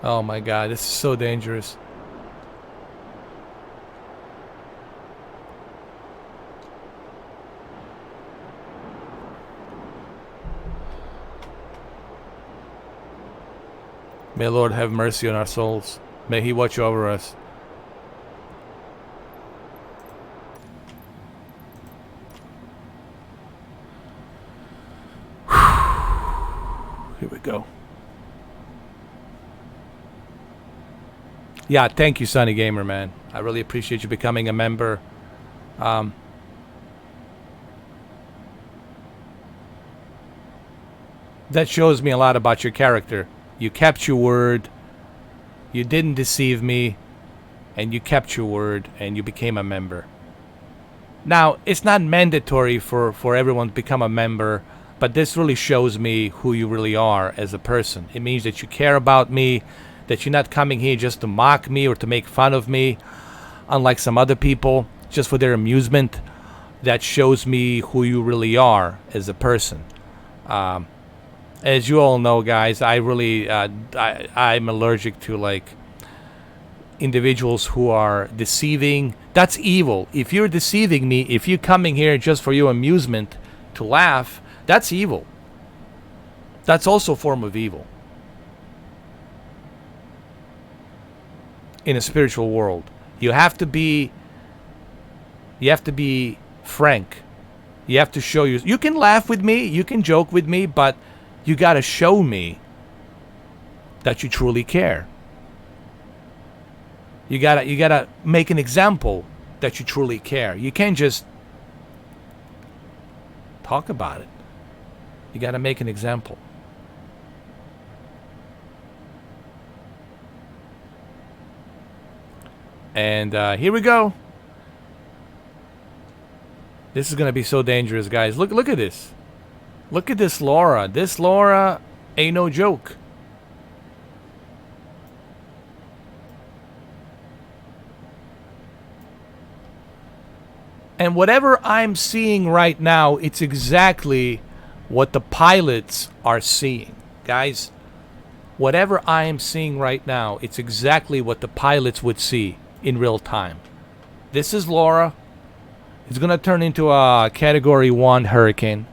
Oh my God, this is so dangerous. May the Lord have mercy on our souls. May He watch over us. go. Yeah, thank you, Sunny Gamer, man. I really appreciate you becoming a member. That shows me a lot about your character. You kept your word. You didn't deceive me. And you kept your word. And you became a member. Now, it's not mandatory for everyone to become a member. But this really shows me who you really are as a person. It means that you care about me. That you're not coming here just to mock me or to make fun of me. Unlike some other people. Just for their amusement. That shows me who you really are as a person. As you all know, guys, I really, I'm allergic to, like, individuals who are deceiving. That's evil. If you're deceiving me, if you're coming here just for your amusement to laugh, that's evil. That's also a form of evil. In a spiritual world. You have to be frank. You have to show you can laugh with me, you can joke with me, but you got to show me that you truly care. You got to make an example that you truly care. You can't just talk about it. You got to make an example. And here we go. This is going to be so dangerous, guys. Look at this. Look at this Laura. This Laura ain't no joke. And whatever I'm seeing right now, it's exactly what the pilots are seeing. Guys, whatever I am seeing right now, it's exactly what the pilots would see in real time. This is Laura. It's going to turn into a Category 1 hurricane.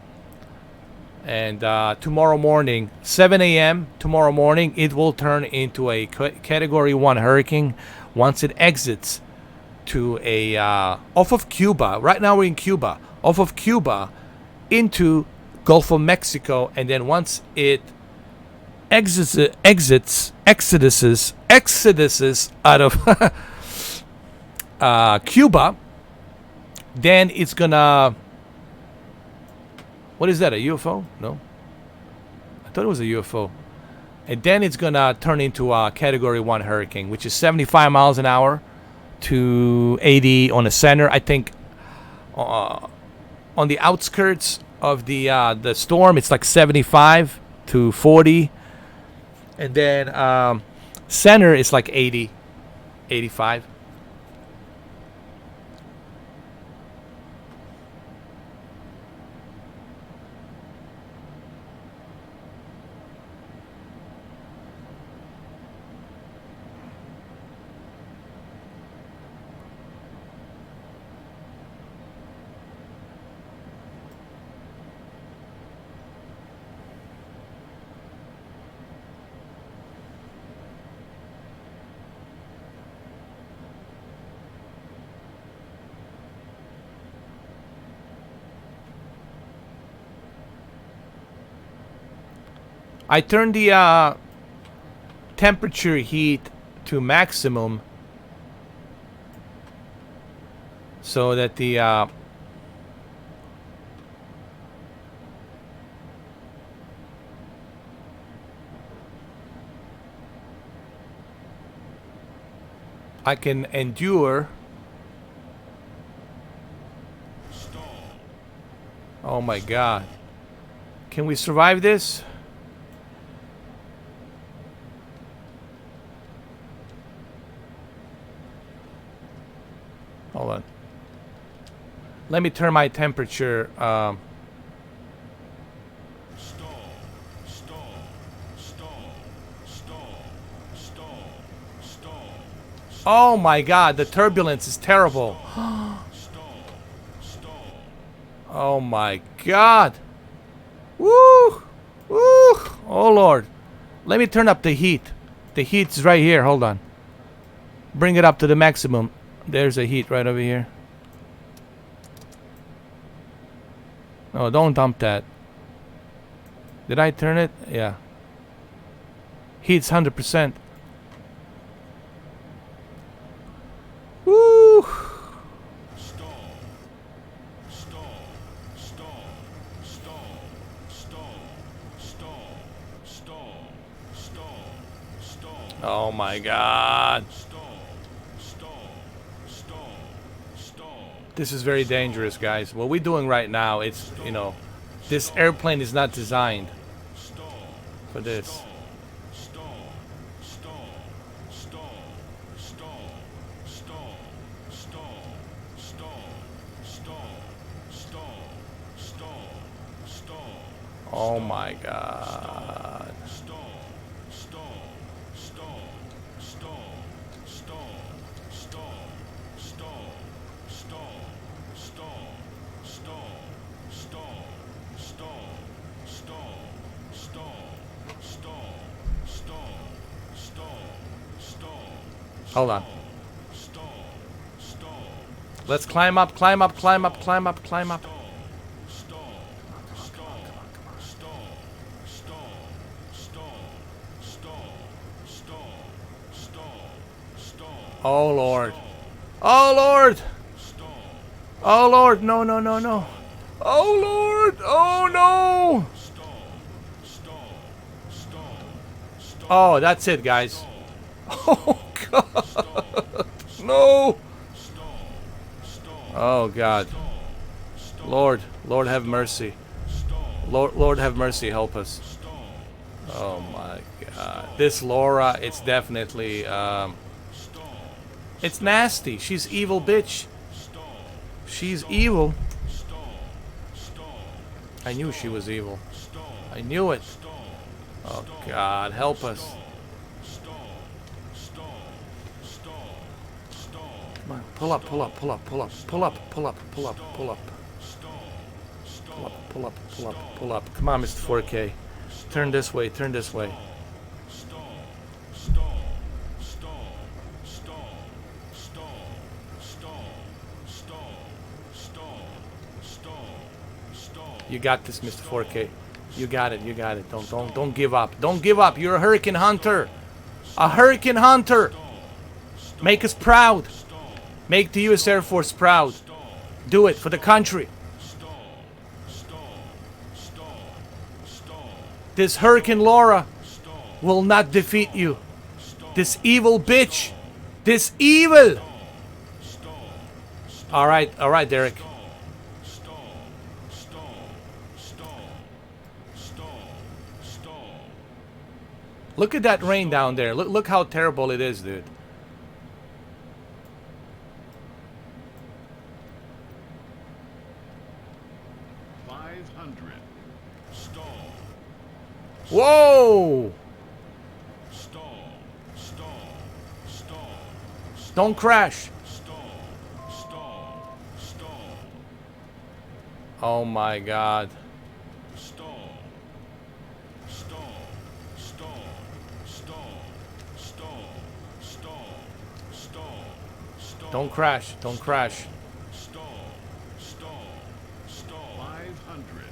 And tomorrow morning, 7 a.m. tomorrow morning, it will turn into a Category 1 hurricane once it exits to a off of Cuba. Right now we're in Cuba. Off of Cuba into Gulf of Mexico. And then once it exoduses out of Cuba, then it's gonna... What is that, a UFO? No. I thought it was a UFO. And then it's gonna turn into a Category 1 hurricane, which is 75 miles an hour to 80 on the center. I think on the outskirts of the storm, it's like 75 to 40. And then center is like 80, 85. I turned the temperature heat to maximum so that the I can endure. Oh my God. Can we survive this? Hold on. Let me turn my temperature. Oh my God, the turbulence is terrible. Oh my God. Woo! Woo! Oh Lord. Let me turn up the heat. The heat's right here. Hold on. Bring it up to the maximum. There's a heat right over here. Oh, don't dump that. Did I turn it? Yeah. Heat's 100%. Woo! Oh my God. This is very dangerous, guys. What we're doing right now, it's, you know, this airplane is not designed for this. Oh my God. Hold on. Let's climb up, climb up, climb up, climb up, climb up. Oh Lord. Oh Lord. Oh Lord. No, no, no, no. Oh Lord. Oh no. Oh, that's it, guys. Oh God. No. Oh God. Lord. Lord have mercy. Lord have mercy. Help us. Oh my God. This Laura, it's definitely it's nasty. She's evil bitch. She's evil. I knew she was evil. I knew it. Oh God, help us. Come on, pull up, pull up, pull up, pull up, pull up, pull up, pull up, pull up. Pull up, pull up, pull up, pull up. Come on, Mr. 4K. Turn this way, turn this way. You got this, Mr. 4K. You got it, you got it. Don't give up. Don't give up. You're a hurricane hunter. A hurricane hunter. Make us proud. Make the US Air Force proud. Do it for the country. This Hurricane Laura will not defeat you. This evil bitch. This evil. All right, Derek. Look at that rain down there. Look how terrible it is, dude. Whoa! Don't crash. Oh my God. Don't crash. Don't crash. 500.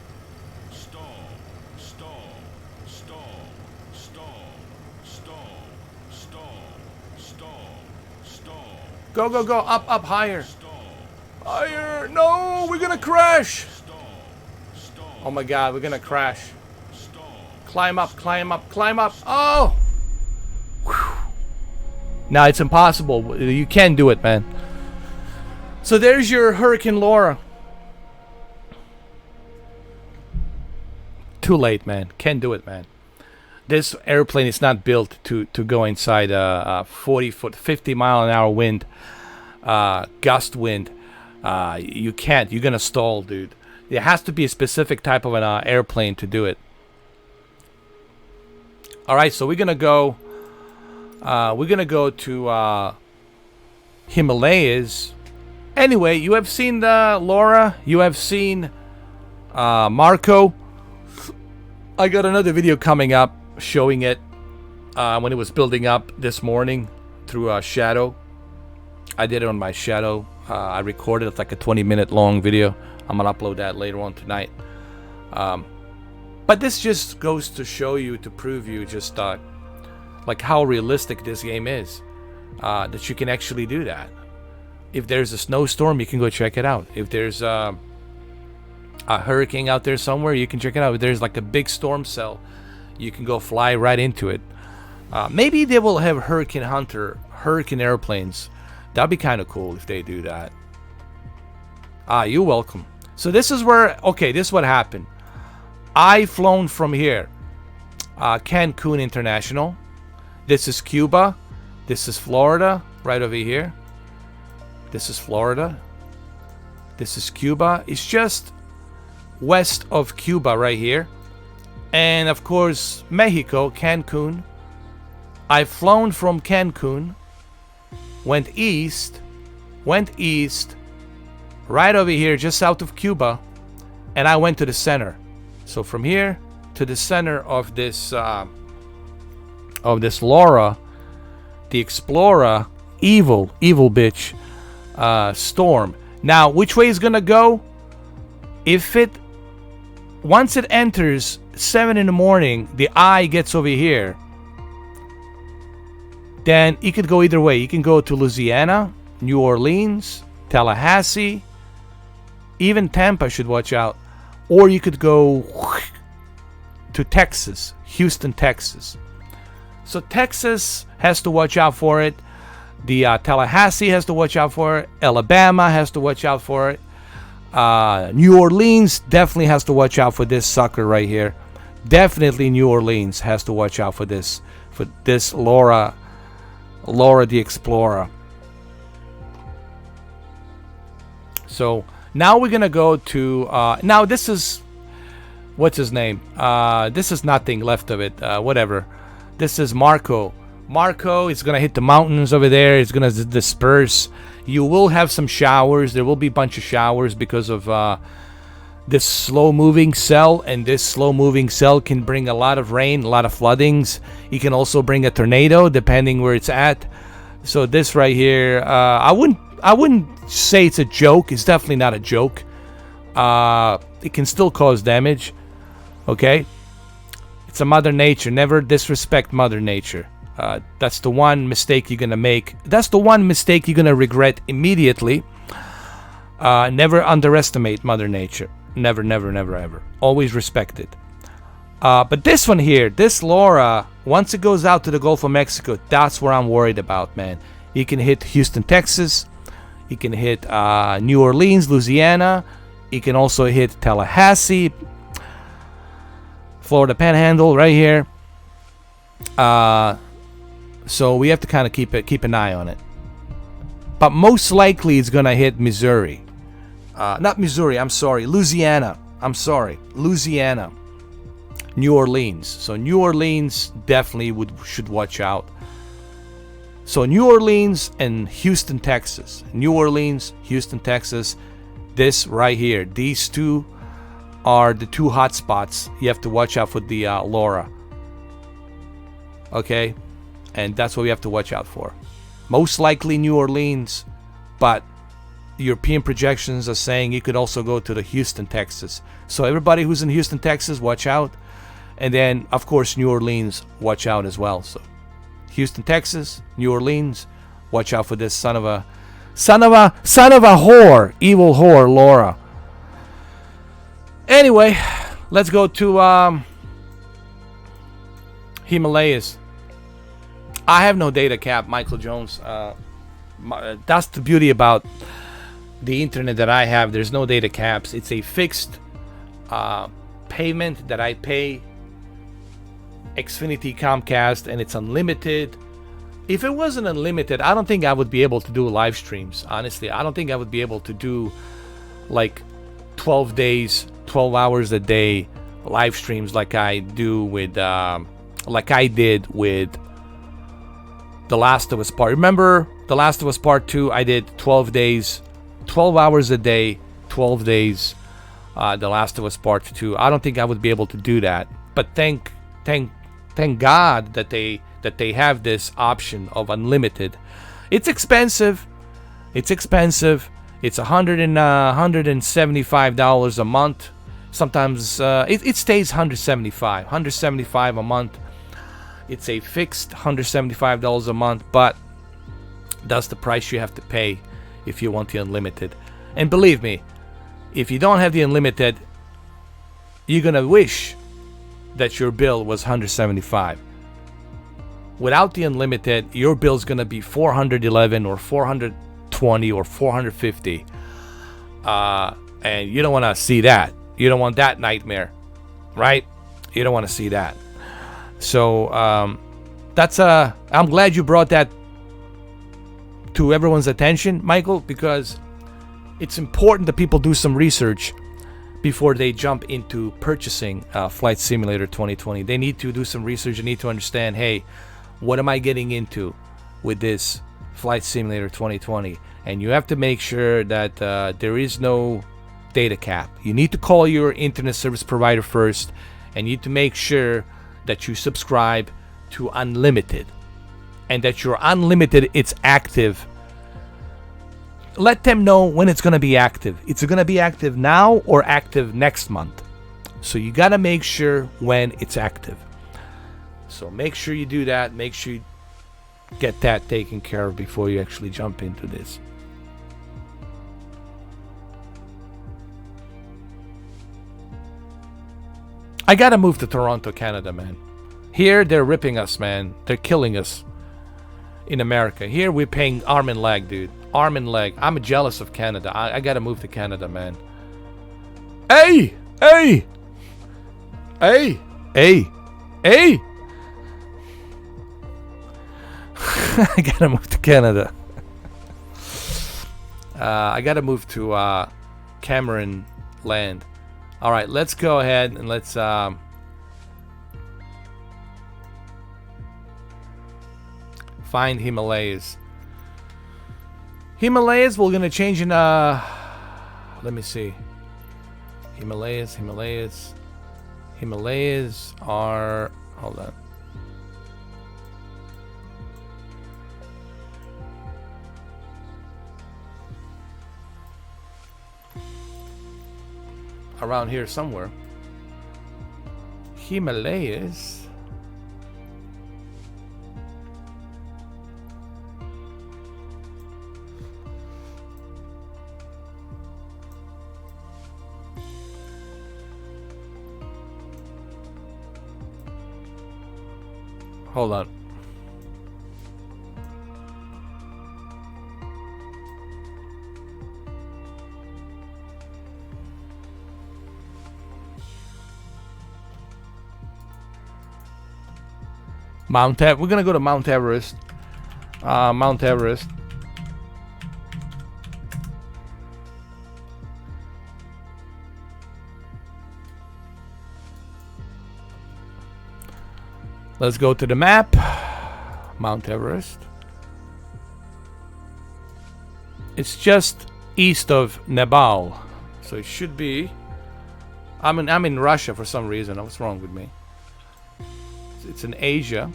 Go, go, go. Up, up, higher. Higher. No, we're gonna crash. Oh my God, we're gonna crash. Climb up, climb up, climb up. Oh! Now it's impossible. You can't do it, man. So there's your Hurricane Laura. Too late, man. Can't do it, man. This airplane is not built to go inside a 40-foot, 50-mile-an-hour wind, gust wind. You can't. You're gonna stall, dude. There has to be a specific type of an airplane to do it. All right, so we're gonna go. We're gonna go to Himalayas. Anyway, you have seen the Laura. You have seen Marco. I got another video coming up showing it when it was building up this morning through Shadow. I did it on my Shadow. I recorded it like a 20-minute long video. I'm gonna upload that later on tonight. But this just goes to show you, to prove you, just like how realistic this game is, that you can actually do that. If there's a snowstorm, you can go check it out. If there's a hurricane out there somewhere, you can check it out. If there's like a big storm cell, you can go fly right into it. Maybe they will have Hurricane Hunter, Hurricane airplanes. That'd be kind of cool if they do that. You're welcome. So this is where, okay, this is what happened. I flown from here, Cancun International. This is Cuba. This is Florida, right over here. This is Florida. This is Cuba. It's just west of Cuba right here. And of course, Mexico, Cancun. I've flown from Cancun, went east, right over here, just south of Cuba, and I went to the center. So from here to the center of this Laura, the Explorer, evil bitch, storm. Now, which way is gonna go? Once it enters 7 in the morning, the eye gets over here. Then it could go either way. You can go to Louisiana, New Orleans, Tallahassee, even Tampa should watch out. Or you could go to Texas, Houston, Texas. So Texas has to watch out for it. The Tallahassee has to watch out for it. Alabama has to watch out for it. New Orleans definitely has to watch out for this sucker right here. Definitely New Orleans has to watch out for this Laura the Explorer. So now we're gonna go to now this is, what's his name? This is nothing left of it. Whatever. This is Marco. Marco is gonna hit the mountains over there. It's gonna disperse. You will have some showers. There will be a bunch of showers because of this slow-moving cell, and this slow-moving cell can bring a lot of rain, a lot of floodings. It can also bring a tornado, depending where it's at. So this right here, I wouldn't say it's a joke. It's definitely not a joke. It can still cause damage. Okay, it's a Mother Nature. Never disrespect Mother Nature. That's the one mistake you're gonna make. That's the one mistake you're gonna regret immediately. Never underestimate Mother Nature. Never, never, never, ever. Always respect it. But this one here, this Laura, once it goes out to the Gulf of Mexico, that's where I'm worried about, man. You can hit Houston, Texas. You can hit New Orleans, Louisiana. You can also hit Tallahassee, Florida Panhandle, right here. So we have to kind of keep an eye on it. But most likely it's gonna hit Missouri. Not Missouri, I'm sorry. Louisiana. Louisiana. New Orleans. So New Orleans definitely should watch out. So New Orleans and Houston, Texas. New Orleans, Houston, Texas. This right here. These two are the two hot spots. You have to watch out for the Laura. Okay? And that's what we have to watch out for. Most likely New Orleans, but European projections are saying you could also go to the Houston, Texas. So everybody who's in Houston, Texas, watch out. And then, of course, New Orleans, watch out as well. So Houston, Texas, New Orleans, watch out for this son of a whore, evil whore, Laura. Anyway, let's go to Himalayas. I have no data cap, Michael Jones. That's the beauty about the internet that I have. There's no data caps. It's a fixed payment that I pay Xfinity Comcast, and it's unlimited. If it wasn't unlimited, I don't think I would be able to do live streams. Honestly, I don't think I would be able to do like 12 days, 12 hours a day live streams like I do with, like I did with The Last of Us Part. Remember The Last of Us Part 2? I did 12 days, 12 hours a day, 12 days. The Last of Us Part 2. I don't think I would be able to do that. But thank God that they have this option of unlimited. It's expensive. It's $175 a month. Sometimes it stays $175 a month. It's a fixed $175 a month, but that's the price you have to pay if you want the unlimited. And believe me, if you don't have the unlimited, you're gonna wish that your bill was $175. Without the unlimited, your bill's gonna be $411 or $420 or $450, and you don't want to see that. You don't want that nightmare, right? You don't want to see that. So that's I'm glad you brought that to everyone's attention, Michael, because it's important that people do some research before they jump into purchasing Flight Simulator 2020. They need to do some research. They need to understand, hey, what am I getting into with this Flight Simulator 2020? And you have to make sure that there is no data cap. You need to call your internet service provider first, and you need to make sure that you subscribe to unlimited, and that your unlimited, it's active. Let them know when it's going to be active. It's going to be active now or active next month. So you got to make sure when it's active. So make sure you do that. Make sure you get that taken care of before you actually jump into this. I got to move to Toronto, Canada, man. Here, they're ripping us, man. They're killing us in America. Here, we're paying arm and leg, dude. Arm and leg. I'm jealous of Canada. I got to move to Canada, man. Hey! Hey! Hey! Hey! Hey! I got to move to Canada. I got to move to Cameron land. All right, let's go ahead and let's... find Himalayas. Himalayas, we're gonna change in let me see. Himalayas are, hold on. Around here somewhere. Himalayas. Hold on. We're gonna go to Mount Everest. Mount Everest. Let's go to the map. Mount Everest. It's just east of Nepal, so it should be. I'm in Russia for some reason. What's wrong with me? It's in Asia.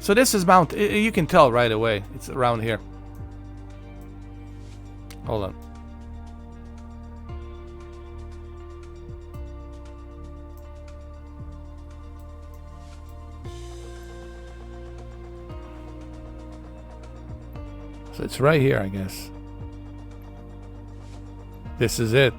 So this is Mount. You can tell right away. It's around here. Hold on. So it's right here, I guess. This is it.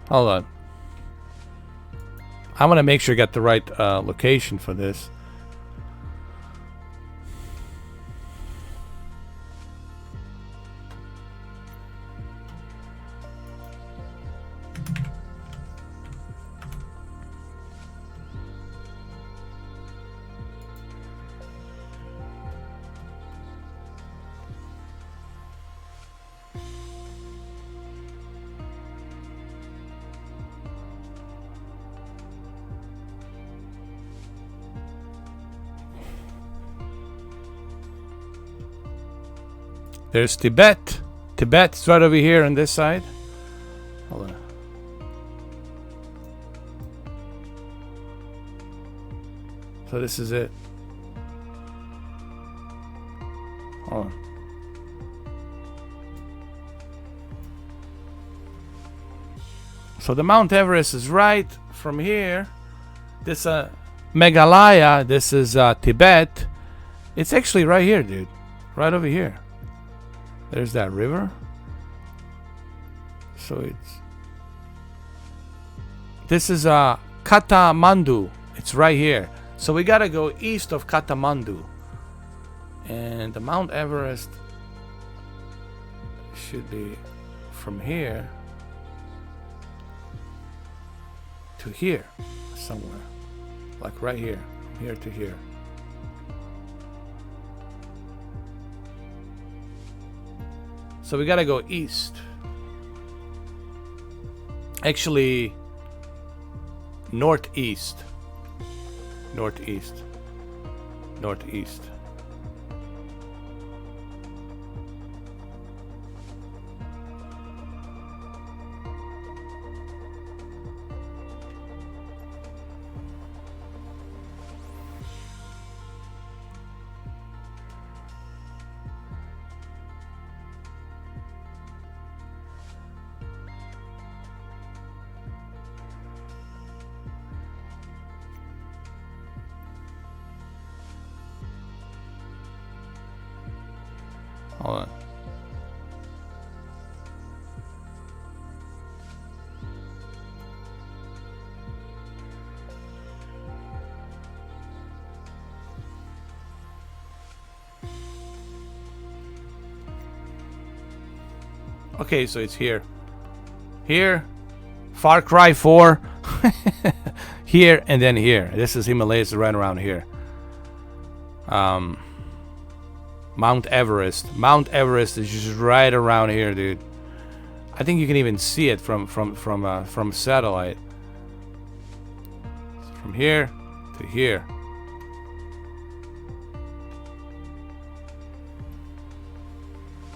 Hold on. I want to make sure I got the right location for this. There's Tibet. Tibet's right over here on this side. Hold on. So this is it. So the Mount Everest is right from here. This Meghalaya, this is Tibet. It's actually right here, dude. Right over here. There's that river. So this is Kathmandu. It's right here. So we gotta go east of Kathmandu. And the Mount Everest should be from here to here somewhere. Like right here. Here to here. So we gotta go east. Actually, northeast. Northeast. Northeast. Hold on. Okay, so it's here. Here. Far Cry 4. Here and then here. This is Himalayas right around here. Mount Everest. Mount Everest is just right around here, dude. I think you can even see it from satellite. From here to here.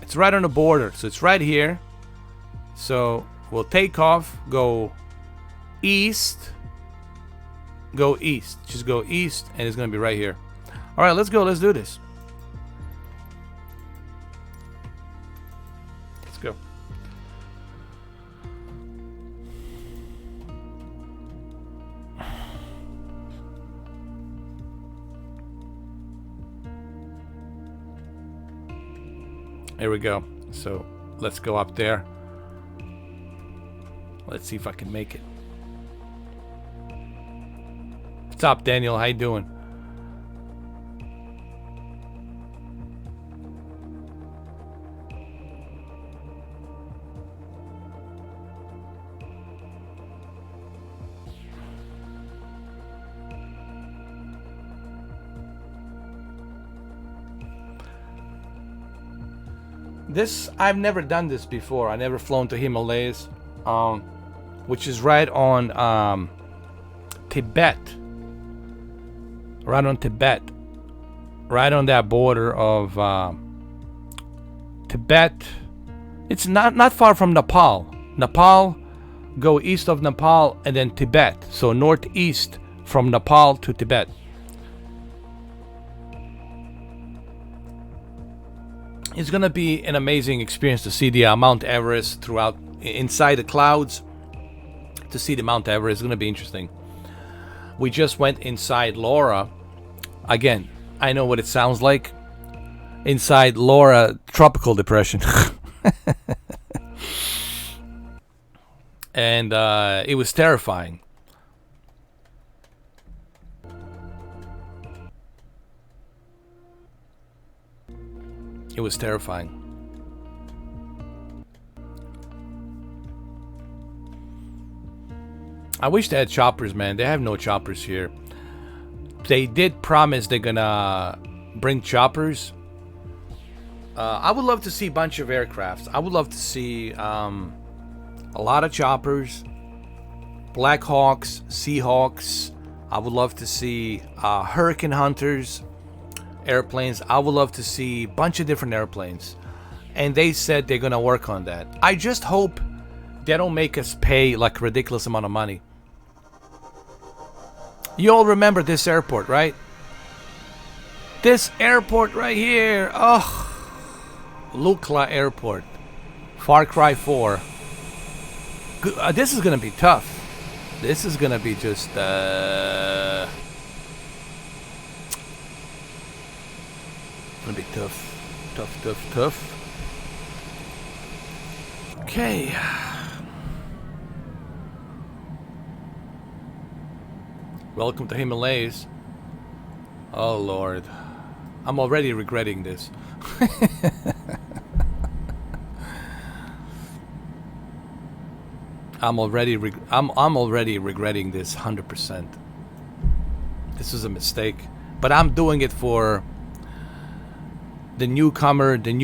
It's right on the border, so it's right here. So we'll take off, go east. Go east. Just go east, and it's gonna be right here. All right, let's go. Let's do this. Let's go. Here we go. So let's go up there. Let's see if I can make it. What's up, Daniel? How you doing? I've never done this before. I never flown to Himalayas, which is right on Tibet. Right on Tibet. Right on that border of Tibet. It's not far from Nepal. Nepal, go east of Nepal and then Tibet. So northeast from Nepal to Tibet. It's gonna be an amazing experience to see the Mount Everest throughout inside the clouds. To see the Mount Everest is gonna be interesting. We just went inside Laura. Again, I know what it sounds like. Inside Laura tropical depression. And it was terrifying. It was terrifying. I wish they had choppers, man. They have no choppers here. They did promise they're gonna bring choppers. I would love to see a bunch of aircrafts. I would love to see a lot of choppers, Black Hawks, Seahawks. I would love to see Hurricane Hunters, airplanes. I would love to see a bunch of different airplanes. And they said they're gonna work on that. I just hope they don't make us pay like a ridiculous amount of money. You all remember this airport, right? This airport right here. Oh, Lukla Airport. Far Cry 4. This is gonna be tough. This is gonna be just gonna be tough. Okay. Welcome to Himalayas. Oh Lord, I'm already regretting this. I'm already regretting this 100%. This is a mistake, but I'm doing it for the newcomer, the